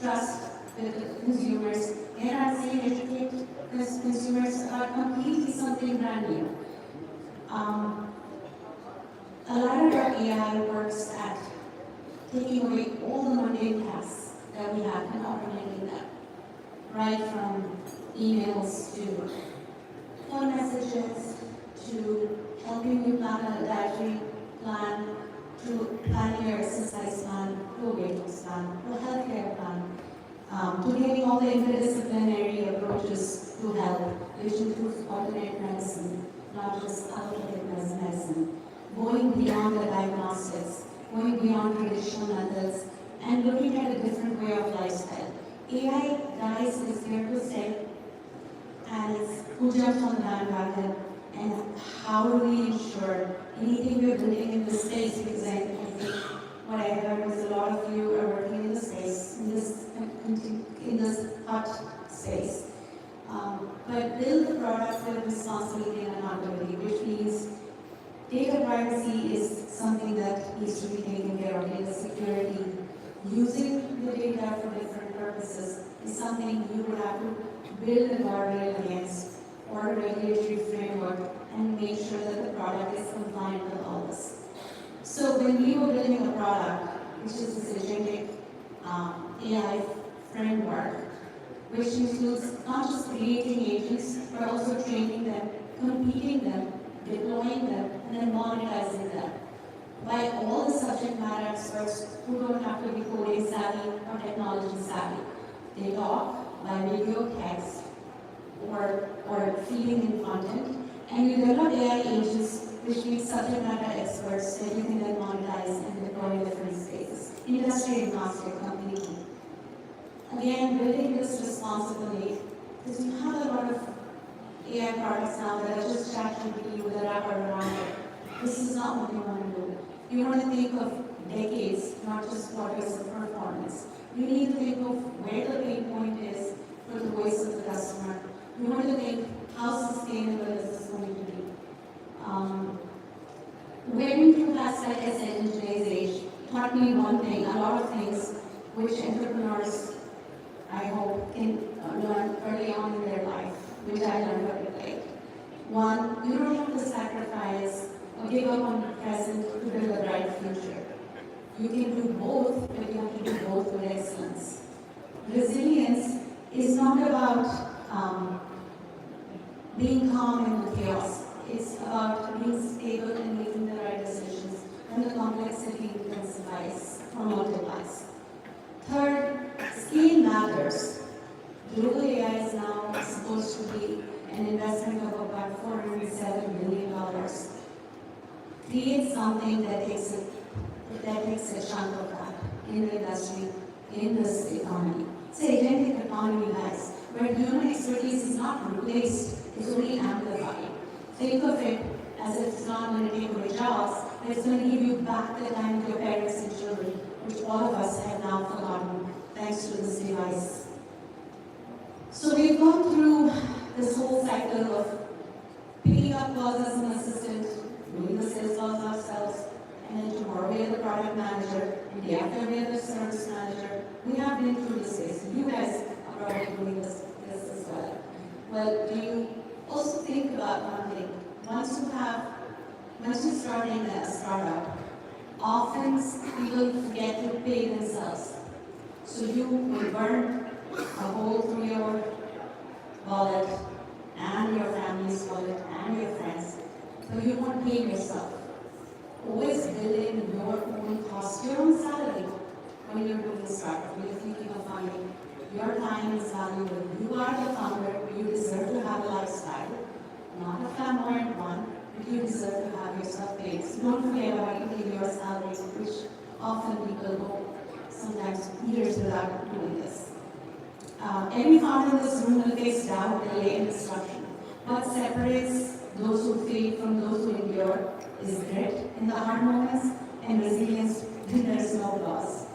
trust with the consumers. Here I'm saying educate the consumers about completely something brand new. A lot of our AI works at taking away all the mundane tasks that we have and automating them. Right from emails to phone messages, to helping you plan a dietary plan, to planning your exercise plan, to a weight loss plan, to a healthcare plan, to getting all the interdisciplinary approaches to health, which includes alternate medicine, not just allopathic medicine, going beyond the diagnostics, going beyond traditional methods, and looking at a different way of lifestyle. AI, guys, is here to stay, and it's who jumps on the bandwagon, and how do we ensure anything we're building in this space, because I think what I heard is a lot of you are working in the space, in this hot space. But build the product with responsibility and accountability, which means data privacy is something that needs to be taken care of. Data security, using the data for different purposes is something you would have to build a guardrail against, or a regulatory framework, and make sure that the product is compliant with all this. So when we were building a product, which is this agentic AI framework, which includes not just creating agents, but also training them, competing them, deploying them, and then monetizing them by all the subject matter experts who don't have to be coding savvy or technology savvy. They talk by video, text, or feeding in content, and you develop AI agents which need subject matter experts that you can then monetize and deploy in different spaces. Industry agnostic, completely. Again, building this responsibly, because you have a lot of AI products now that are just ChatGPT with a wrapper around it. This is not what you want to do. You want to think of decades, not just quarters of performance. You need to think of where the pain point is for the voice of the customer. You want to think how sustainable is this going to be. Wearing through hats, like I said, in today's age, taught me one thing, a lot of things which entrepreneurs, I hope, can learn early on in their life, which I learned very late. One, you don't have to sacrifice or give up on the present to build a bright future. You can do both, but you have to do both with excellence. Resilience is not about being calm in the chaos. It's about being stable and making the right decisions when the complexity intensifies or multiplies. Third, scale matters. Global AI is now supposed to be an investment of about $407 billion. Create something that takes a chunk of that in the industry, in this economy. It's an agentic economy, guys, where human expertise is not replaced, it's only amplified. Think of it as if it's not going to take away jobs, but it's going to give you back the time with your parents and children, which all of us have now forgotten thanks to this device. So we've gone through this whole cycle of picking up calls as an assistant, doing the sales calls ourselves, and then tomorrow we are the product manager, and the day after we are the service manager. We have been through this phase. You guys are probably doing this as well. Well, do you also think about one thing? Once you're starting a startup, often people forget to pay themselves. So you will burn a hole through your wallet and your family's wallet and your friends, so you won't pay yourself. Always build in your own cost, your own salary when you're doing a startup, when you're thinking of funding. Your time is valuable. You are the founder. You deserve to have a lifestyle, not a flamboyant one, but you deserve to have yourself paid. So don't forget about eating your salary, which often people go sometimes years without doing this. Every founder in this room will face doubt, delay, and disruption. What separates those who fail from those who endure is grit in the hard moments and resilience when there is no loss.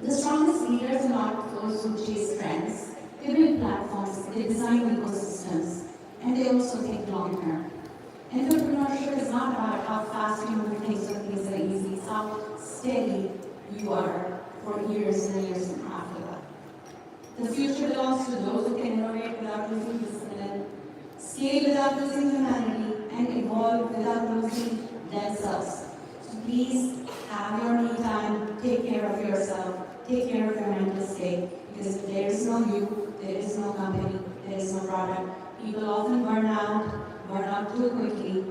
The strongest leaders are not those who chase trends. They build platforms, they design ecosystems, and they also think long term. Entrepreneurship is not about how fast you move things when things are easy, it's how steady you are for years and years and after that. The future belongs to those who can innovate without losing discipline, scale without losing humanity, and evolve without losing themselves. So please have your me time, take care of yourself, take care of your mental state, because if there is no you, there is no company, there is no product. People often burn out too quickly,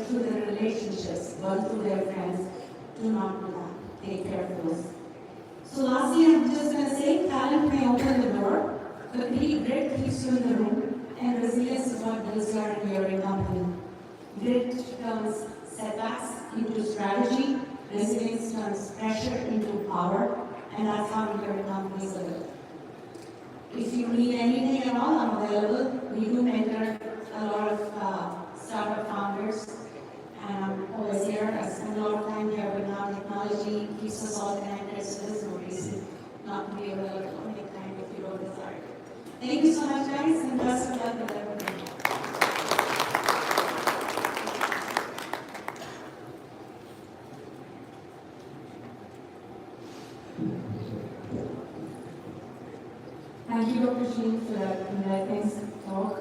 through their relationships, burn through their friends. Do not do that. Take care of those. So lastly, I'm just going to say, talent may open the door, but grit keeps you in the room, and resilience is what builds your enduring company. Grit turns setbacks into strategy, resilience turns pressure into power, and that's how enduring companies are built. If you need anything at all, I'm available. We do mentor a lot of startup founders, and I'm always here. I spend a lot of time here, but now technology keeps us all connected, so there's no reason not to be available anytime if you don't desire. Thank you so much, guys, and best of luck with everything. Thank you, Dr. Sheen, for that enlightening talk.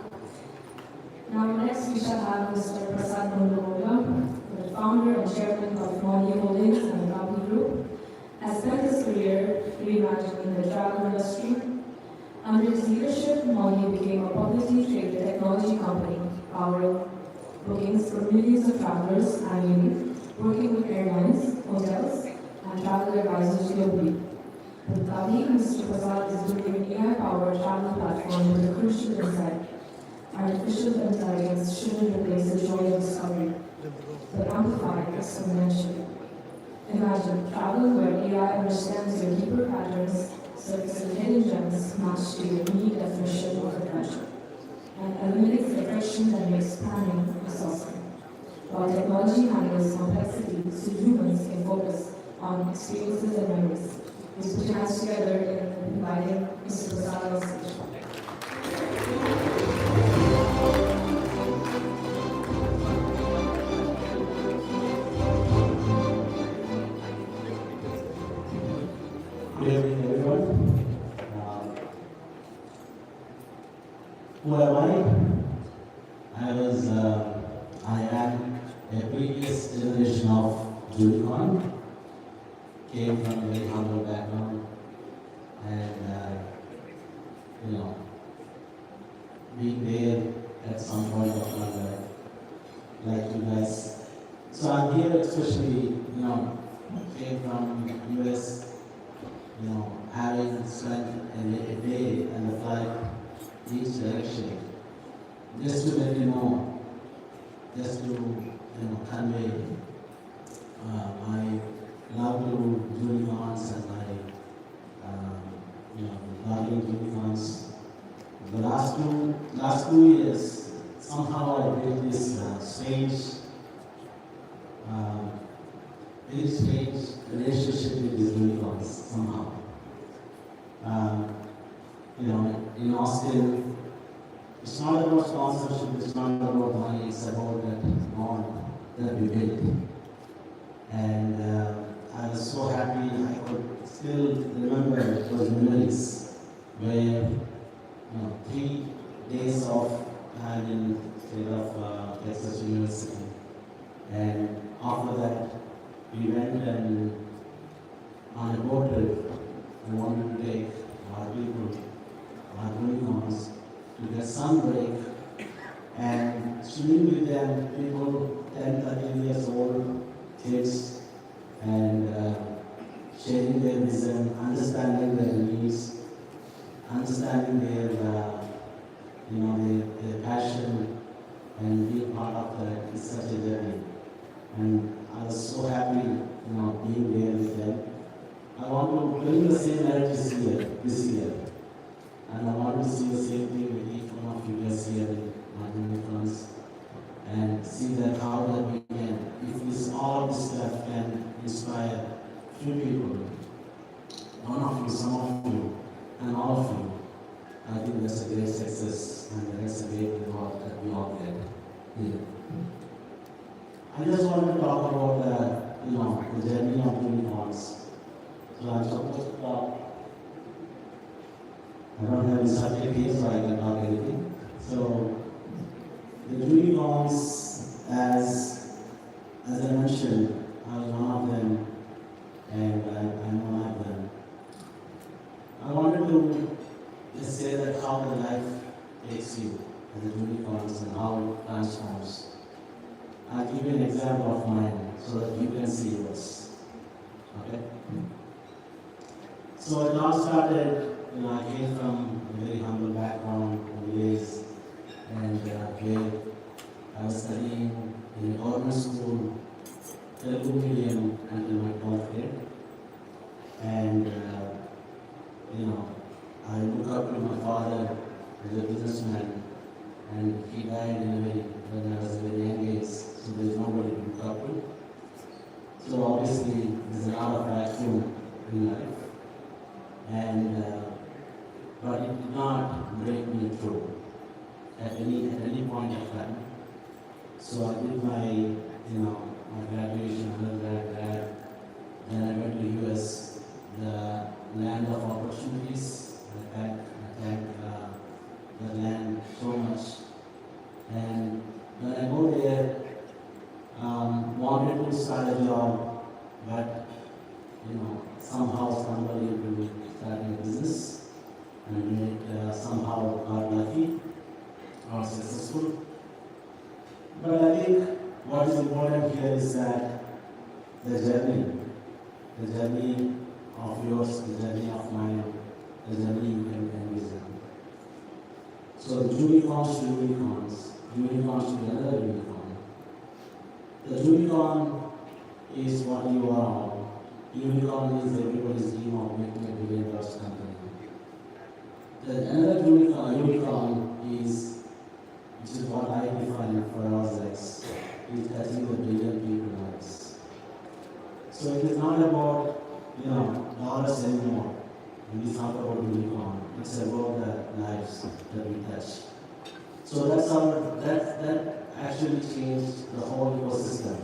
Now, next we shall have Mr. Prasad Bandarola, the founder and chairman of Molly Holdings and the Kavi Group, has spent his career reimagining the travel industry. Under his leadership, Molly became a publicly traded technology company, powering bookings for millions of travelers annually, working with airlines, hotels, and travel advisors globally. With Kavi, Mr. Prasad is building an AI-powered travel platform with a crucial insight. Artificial intelligence shouldn't replace the joy of discovery, but amplify it exponentially. Imagine travel where AI understands your deeper patterns, surfaces hidden gems matched to your unique definition of adventure, and eliminates the friction that makes planning exhausting. While technology handles complexity so humans can focus on experiences and memories, is putting us together in inviting Mr. Prasad on stage. Good evening, everyone. Who am I am a previous generation of Junicorn. Came from a very humble background, and being there at some point of my life, like you guys. So I'm here especially, came from US, having spent a day and a flight each direction, just to let you know, just to convey my love to Junicorns and my loving Junicorns. The last two years, somehow I built this very strange relationship with these Junicorns somehow. In Austin, it's not about sponsorship, it's not about money, it's about that bond that we built. And I was so happy I could still remember those memories where 3 days of I had in state of Texas University, and after that we went and on a boat trip. We wanted to take our people, our Junicorns, to get some break and swimming with them, people 10, 13 years old, kids, and sharing their vision, understanding their needs, understanding their passion, and being part of that is such a journey. And I was so happy, being there with them. I want to bring the same energy this year, and I want to see the same thing with each one of you guys here in my Junicorns, and see that how that we can, if all of this stuff can inspire few people, one of you, some of you, and all of you, I think that's a great success, and that's a great reward that we all get here. I just want to talk about the journey of Junicorns. So I'm supposed to talk. I don't have a subject here, so I can talk anything. So the Junicorns, as I mentioned, I was one of them, and I'm one of them. I wanted to just say that how the life takes you as a Junicorns and how it transforms. I'll give you an example of mine so that you can see yours. Okay? So it all started, I came from a very humble background, village, and where I was studying in a government school, Telugu medium until my 12th grade. And I look up to my father as a businessman, and he died when I was a very young age, so there's nobody to look up to. So obviously, there's a lot of vacuum in life, and but it did not break me through at any point of time. So I did my my graduation, undergrad, grad, then I went to US, the land of opportunities. I thank the land so much. And when I go there, wanted to start a job, but somehow stumbled into starting a business, and it somehow got lucky or successful. But I think what is important here is that the journey of yours, the journey of mine, the journey you can envision. So the Junicorns to Junicorns to another unicorn. The Junicorn is what you are. Unicorn is everybody's dream of making $1 billion company. The another unicorn is, which is what I define for ourselves, is touching the billion people's lives. So it is not about dollars anymore. When we talk about unicorn, it's about the lives that we touch. So that actually changed the whole ecosystem.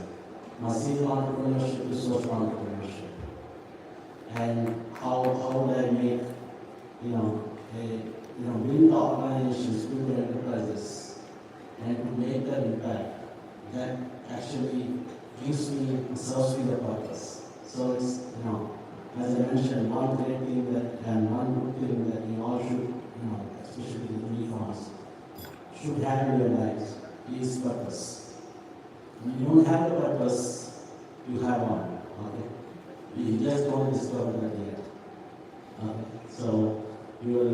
My serial entrepreneurship is social entrepreneurship, and how would I make build organizations, build enterprises, and to make that impact that actually gives me, serves me the purpose. So it's as I mentioned, one great thing that and one good thing that you all should, especially the unicorns, should have in your lives is purpose. When you don't have a purpose, you have one. Okay? You just don't discover that yet. Okay? So you will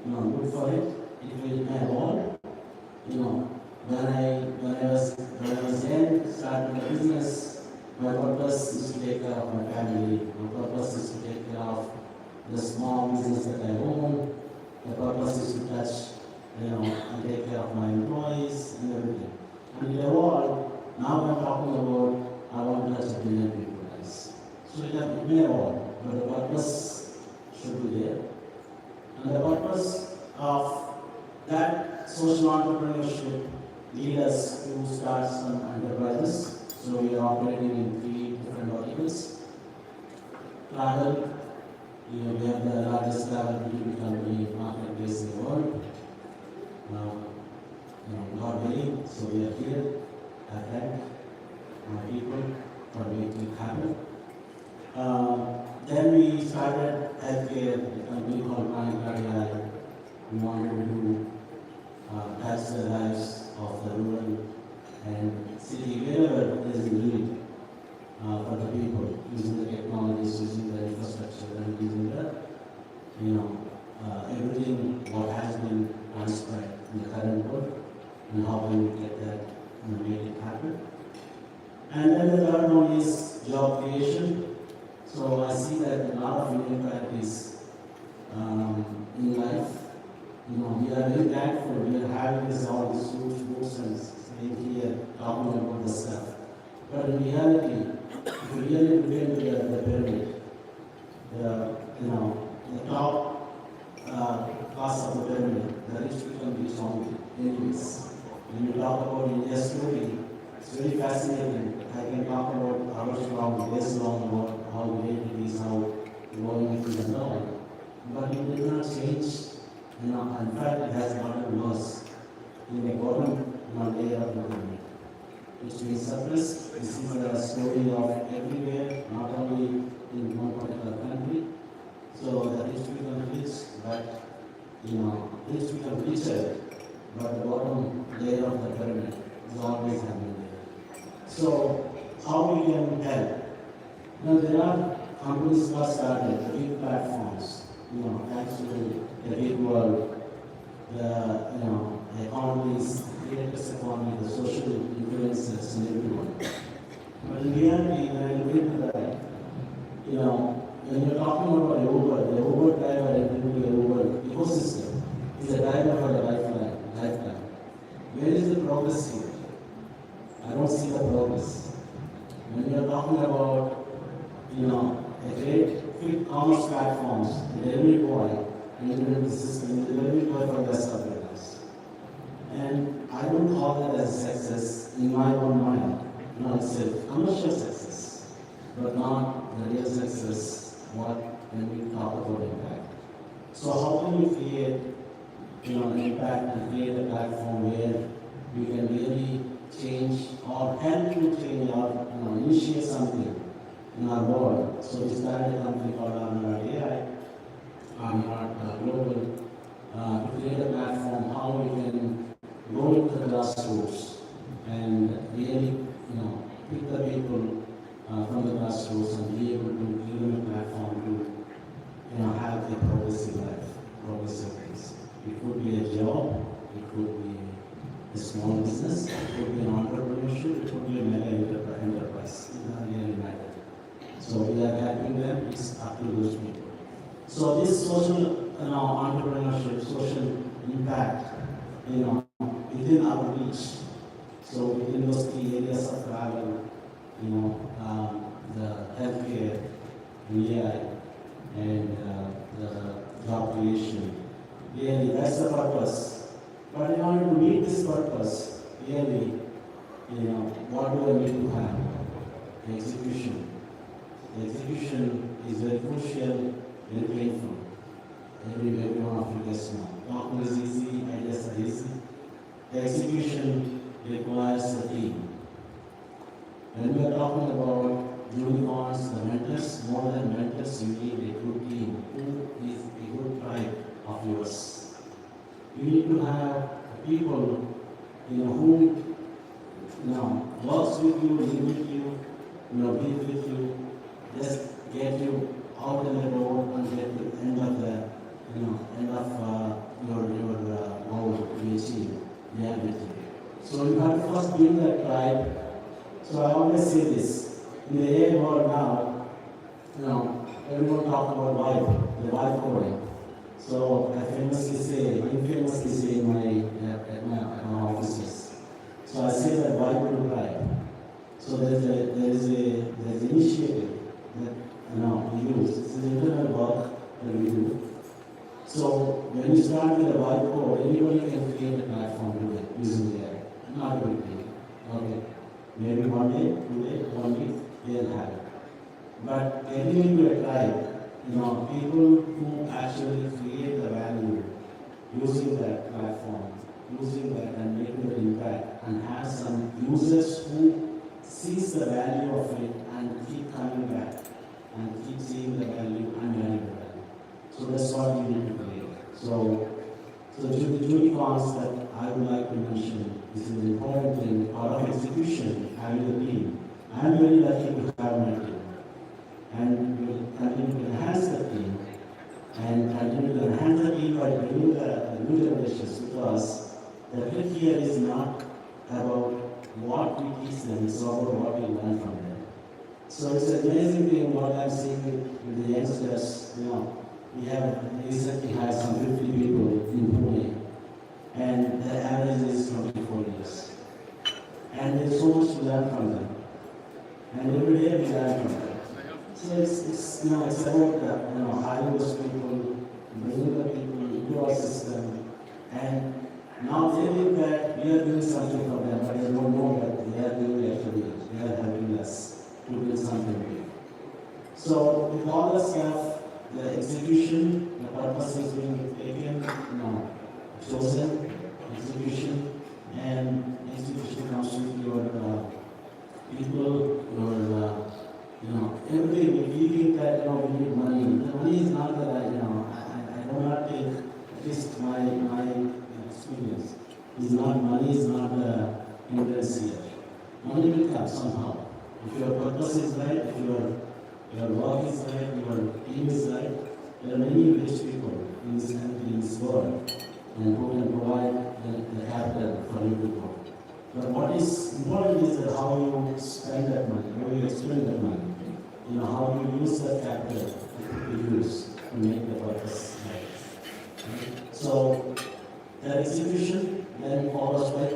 look for it. It will evolve. When I was young, starting a business, my purpose is to take care of my family. My purpose is to take care of the small business that I own. The purpose is to touch, and take care of my employees and everything. And it evolved. Now I'm talking about I want to touch 1 billion people's lives. So it may evolve, but the purpose should be there. And the purpose of that social entrepreneurship lead us to start some enterprises. So we are operating in 3 different verticals. Travel, we have the largest travel B2B company marketplace in the world. God willing, so we are here. I thank my people for making it happen. Then we started healthcare, a company called Junicorn. We wanted to touch the lives of the rural and city, wherever there is a need for the people, using the technologies, using the infrastructure, and using the, everything what has been transcribed in the current world, and how can we get that and make it happen. And then the third one is job creation. So I see that a lot of Indian practice in life. We are very thankful. We are having all these huge books and staying here talking about the stuff. But in reality, if you really look into the pyramid, the top class of the pyramid, the rich become rich only. Anyways, when you talk about India's story, it's very fascinating. I can talk about hours long, days long about how great it is, how growing it is and all. But it did not change. In fact, it has gotten worse in the bottom layer of the pyramid. Which means surplus. This is a story of everywhere, not only in one particular country. So the rich become rich, but rich become richer, but the bottom layer of the pyramid is always happening there. So how we can help? There are companies that started, the big platforms, thanks to the big world, the economies, the latest economy, the social influences and everyone. But in reality, when I look into that, when you're talking about Uber, the Uber driver and Uber, ecosystem is a driver for the lifetime. Where is the progress here? I don't see the progress. When you are talking about, a great quick commerce platforms, delivery boy, and the system, delivery boy for the rest of your lives. And I don't call that as success in my own mind. No, it's a commercial success, but not the real success, when we talk about impact. So how can we create, an impact and create a platform where we can really change or help to change or initiate something in our world? So we started a company called AI, Global, to create a platform how we can go into the grassroots and really, pick the people from the grassroots and be able to give them a platform to, have a progressive life, progressive things. It could be a job, it could be a small business, it could be an entrepreneurship, it could be a mega enterprise. It doesn't really matter. So we are helping them, it's up to those people. So this social entrepreneurship, social impact, within our reach. So within those key areas of travel, the healthcare, AI, and the job creation. Really, that's the purpose. But in order to meet this purpose, really, what do I need to have? The execution. The execution is very crucial, very painful. Every one of you guys know. Talking is easy, ideas are easy. The execution requires a team. When we are talking about Junicorns, the mentors, more than mentors, you need a good team who is a good tribe of yours. You need to have people, who, works with you, live with you, be with you, just get you out in the road and get to the end of the, your goal to be achieved, reality. So you have to first build that tribe. So I always say this, in the AI world now, everyone talks about the vibe coding. So I infamously say at my offices. So I say that vibe to tribe. So there is an initiative that we use. It's an internal work that we do. So when you start with a vibe code, anybody can create a platform today using AI. Not a big deal. Okay. Maybe one day, 2 days, 1 week, they'll have it. But getting into a tribe, people who actually create the value using that platform, using that and making an impact, and have some users who sees the value of it and keep coming back and keep seeing the value and value the value. So that's what you need to create. So the Junicorns that I would like to mention is an important thing, part of execution, having a team. I'm very lucky to have my team. And we will continue to enhance the team and continue to enhance the team by bringing the new generations, because the trick here is not about what we teach them, it's about what we learn from them. So it's an amazing thing what I'm seeing with the youngsters. We have recently had some 50 people in Pune, and the average is 24 years. And there's so much to learn from them. And every day we learn from them. So it's about hiring those people, bringing the people into our system, and now they think that we are doing something for them, but they don't know that they are doing actually, they are helping us to build something big. So with all the stuff, the execution, the purpose is being taken, chosen, execution, and execution comes with your people, your everything. If you think that we need money, the money is not that I do not take, at least my experience, money is not the hindrance here. Money will come somehow. If your purpose is right, if your work is right, your team is right, there are many rich people in this country, in this world, and who can provide the capital for you to grow. But what is important is that how you spend that money, how you expend that money, how you use that capital to use to make the purpose right. So the execution then follows by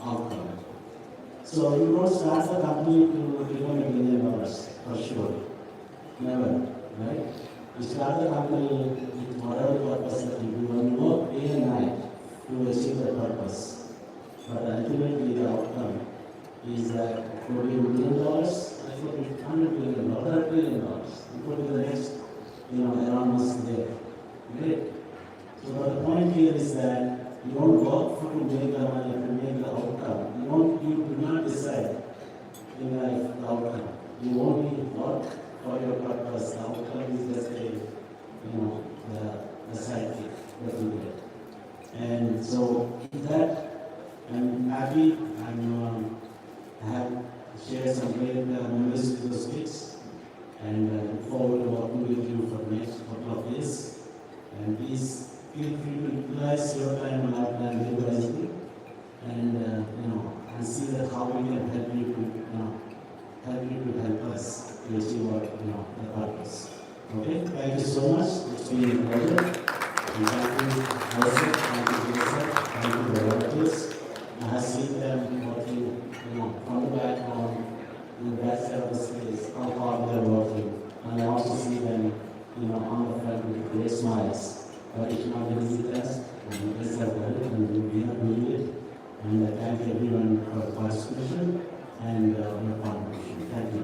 outcome. So you don't start the company to become $1 billion for sure. Never, right? You start the company with whatever purpose that you do, and you work day and night to achieve the purpose. But ultimately the outcome is that it could be $1 million, it could be $100 billion, $1 billion. It could be the next, enormous there. Great. So the point here is that you don't work for to make the money, to make the outcome. You do not decide in life the outcome. You only work for your purpose. The outcome is just the side kick that you get. And so with that, I'm happy. I have shared some great memories with those kids, and I look forward to working with you for the next couple of years. And please feel free to utilize your time and our time very wisely, and see that how we can help you to help us to achieve our the purpose. Okay, thank you so much. It's been a pleasure. And thank you, Joseph. Thank you, Joseph. Thank you, the volunteers. I have seen them working, from the background, in the back side of the space, how hard they are working. And I also see them, on the front with great smiles. But it's not an easy task, and you guys have done it, and we are doing it. And I thank everyone for participation and your contribution. Thank you.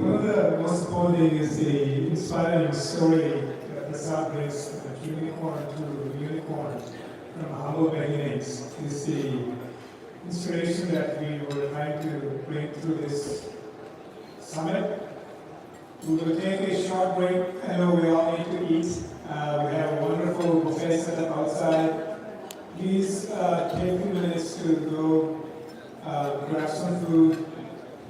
One of the most important things is the inspiring story that Prasad brings from Junicorn to Unicorn from humble beginnings. Is the inspiration that we were trying to bring through this summit. We will take a short break. I know we all need to eat. We have a wonderful buffet set up outside. Please take a few minutes to go grab some food,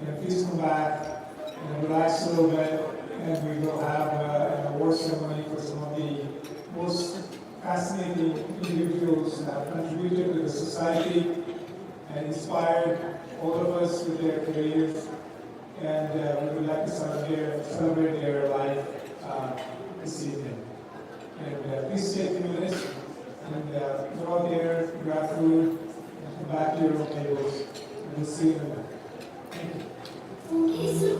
and please come back and relax a little bit, and we will have an award ceremony for some of the most fascinating individuals that have contributed to the society and inspired all of us with their careers, and we would like to celebrate their life this evening. And please take a few minutes and go out there, grab food, and come back to your own tables, and we'll see you in a minute. Thank you.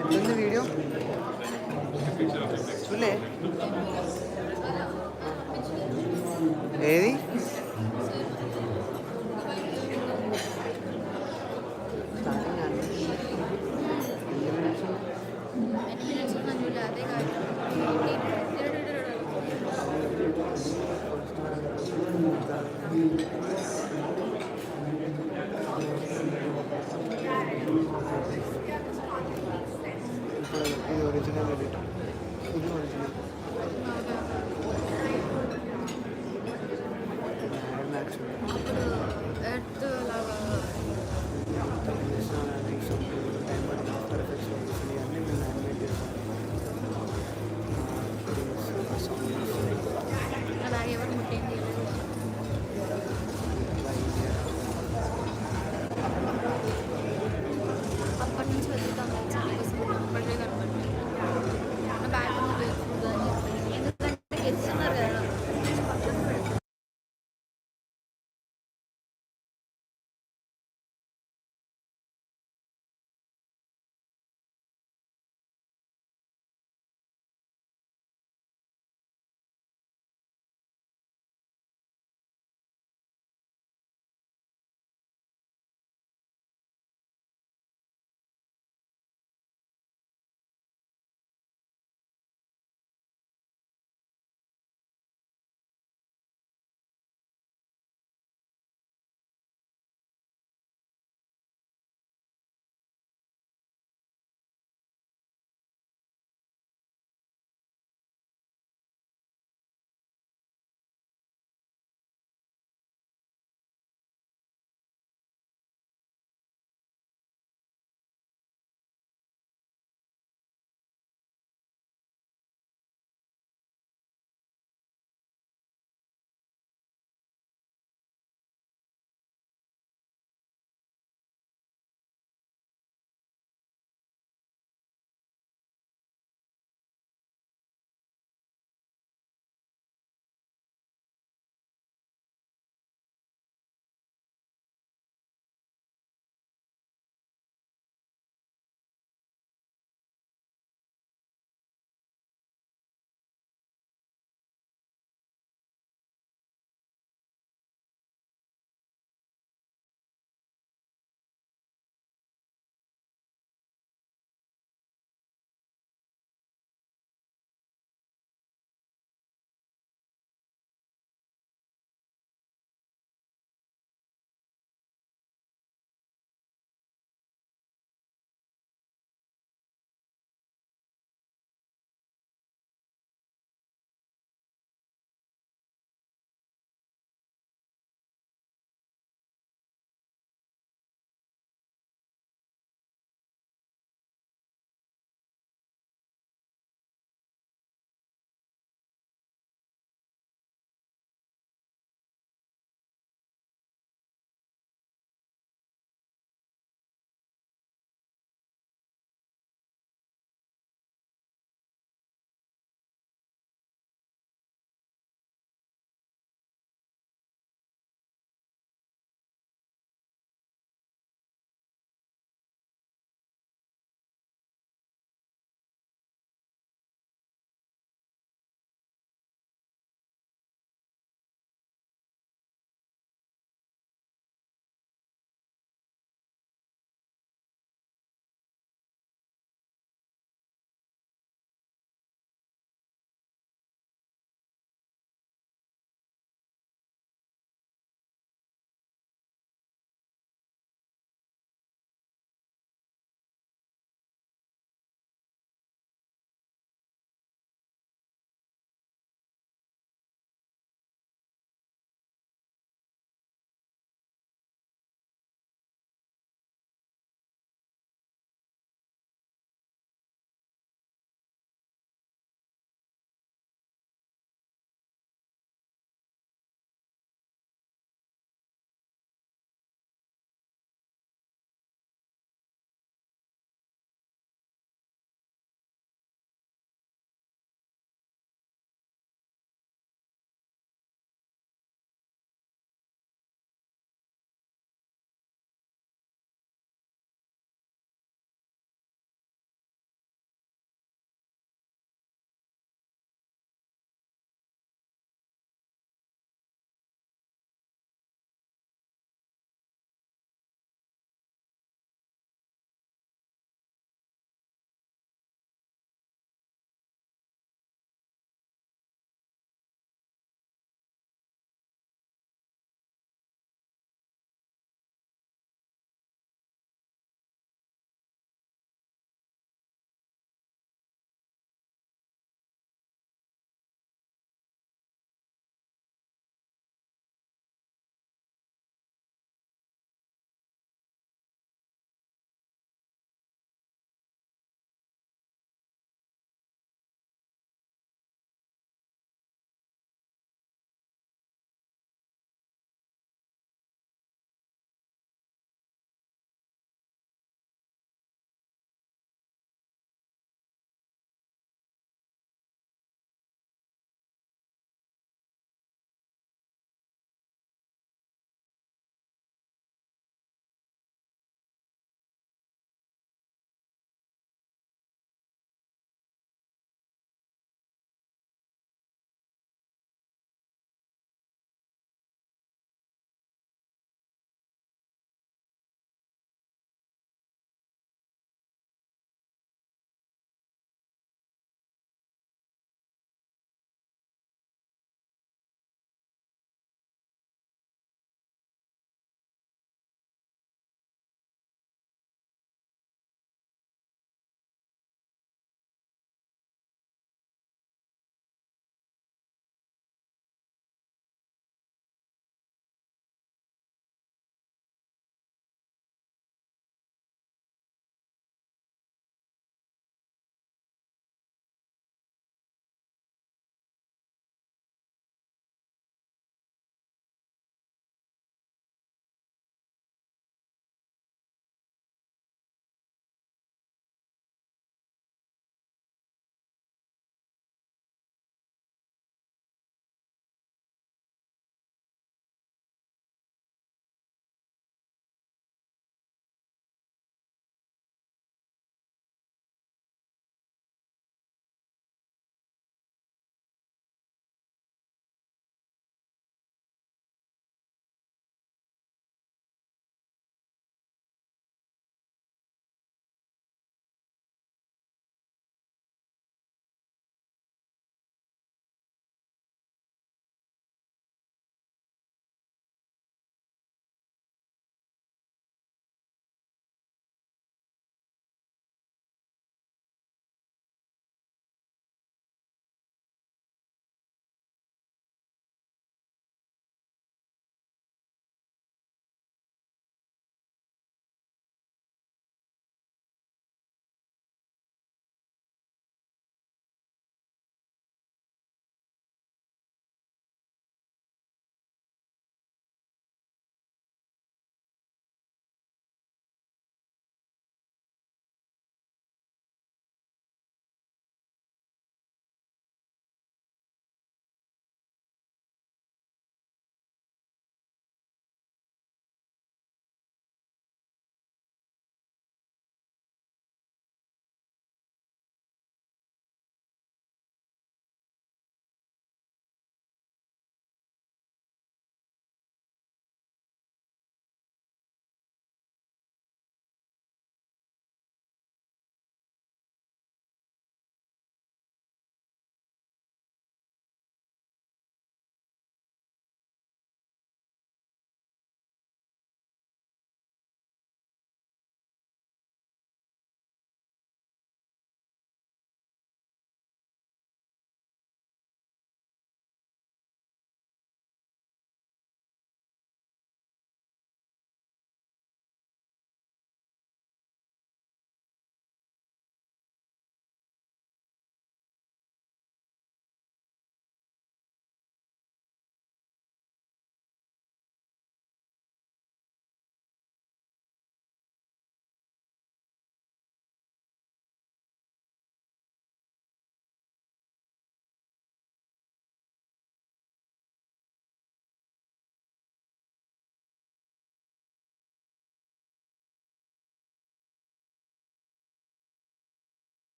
ఎట్లుంది video చూలే ఏది starting అండి ఎన్ని minutes ఇప్పుడు ఇది original edit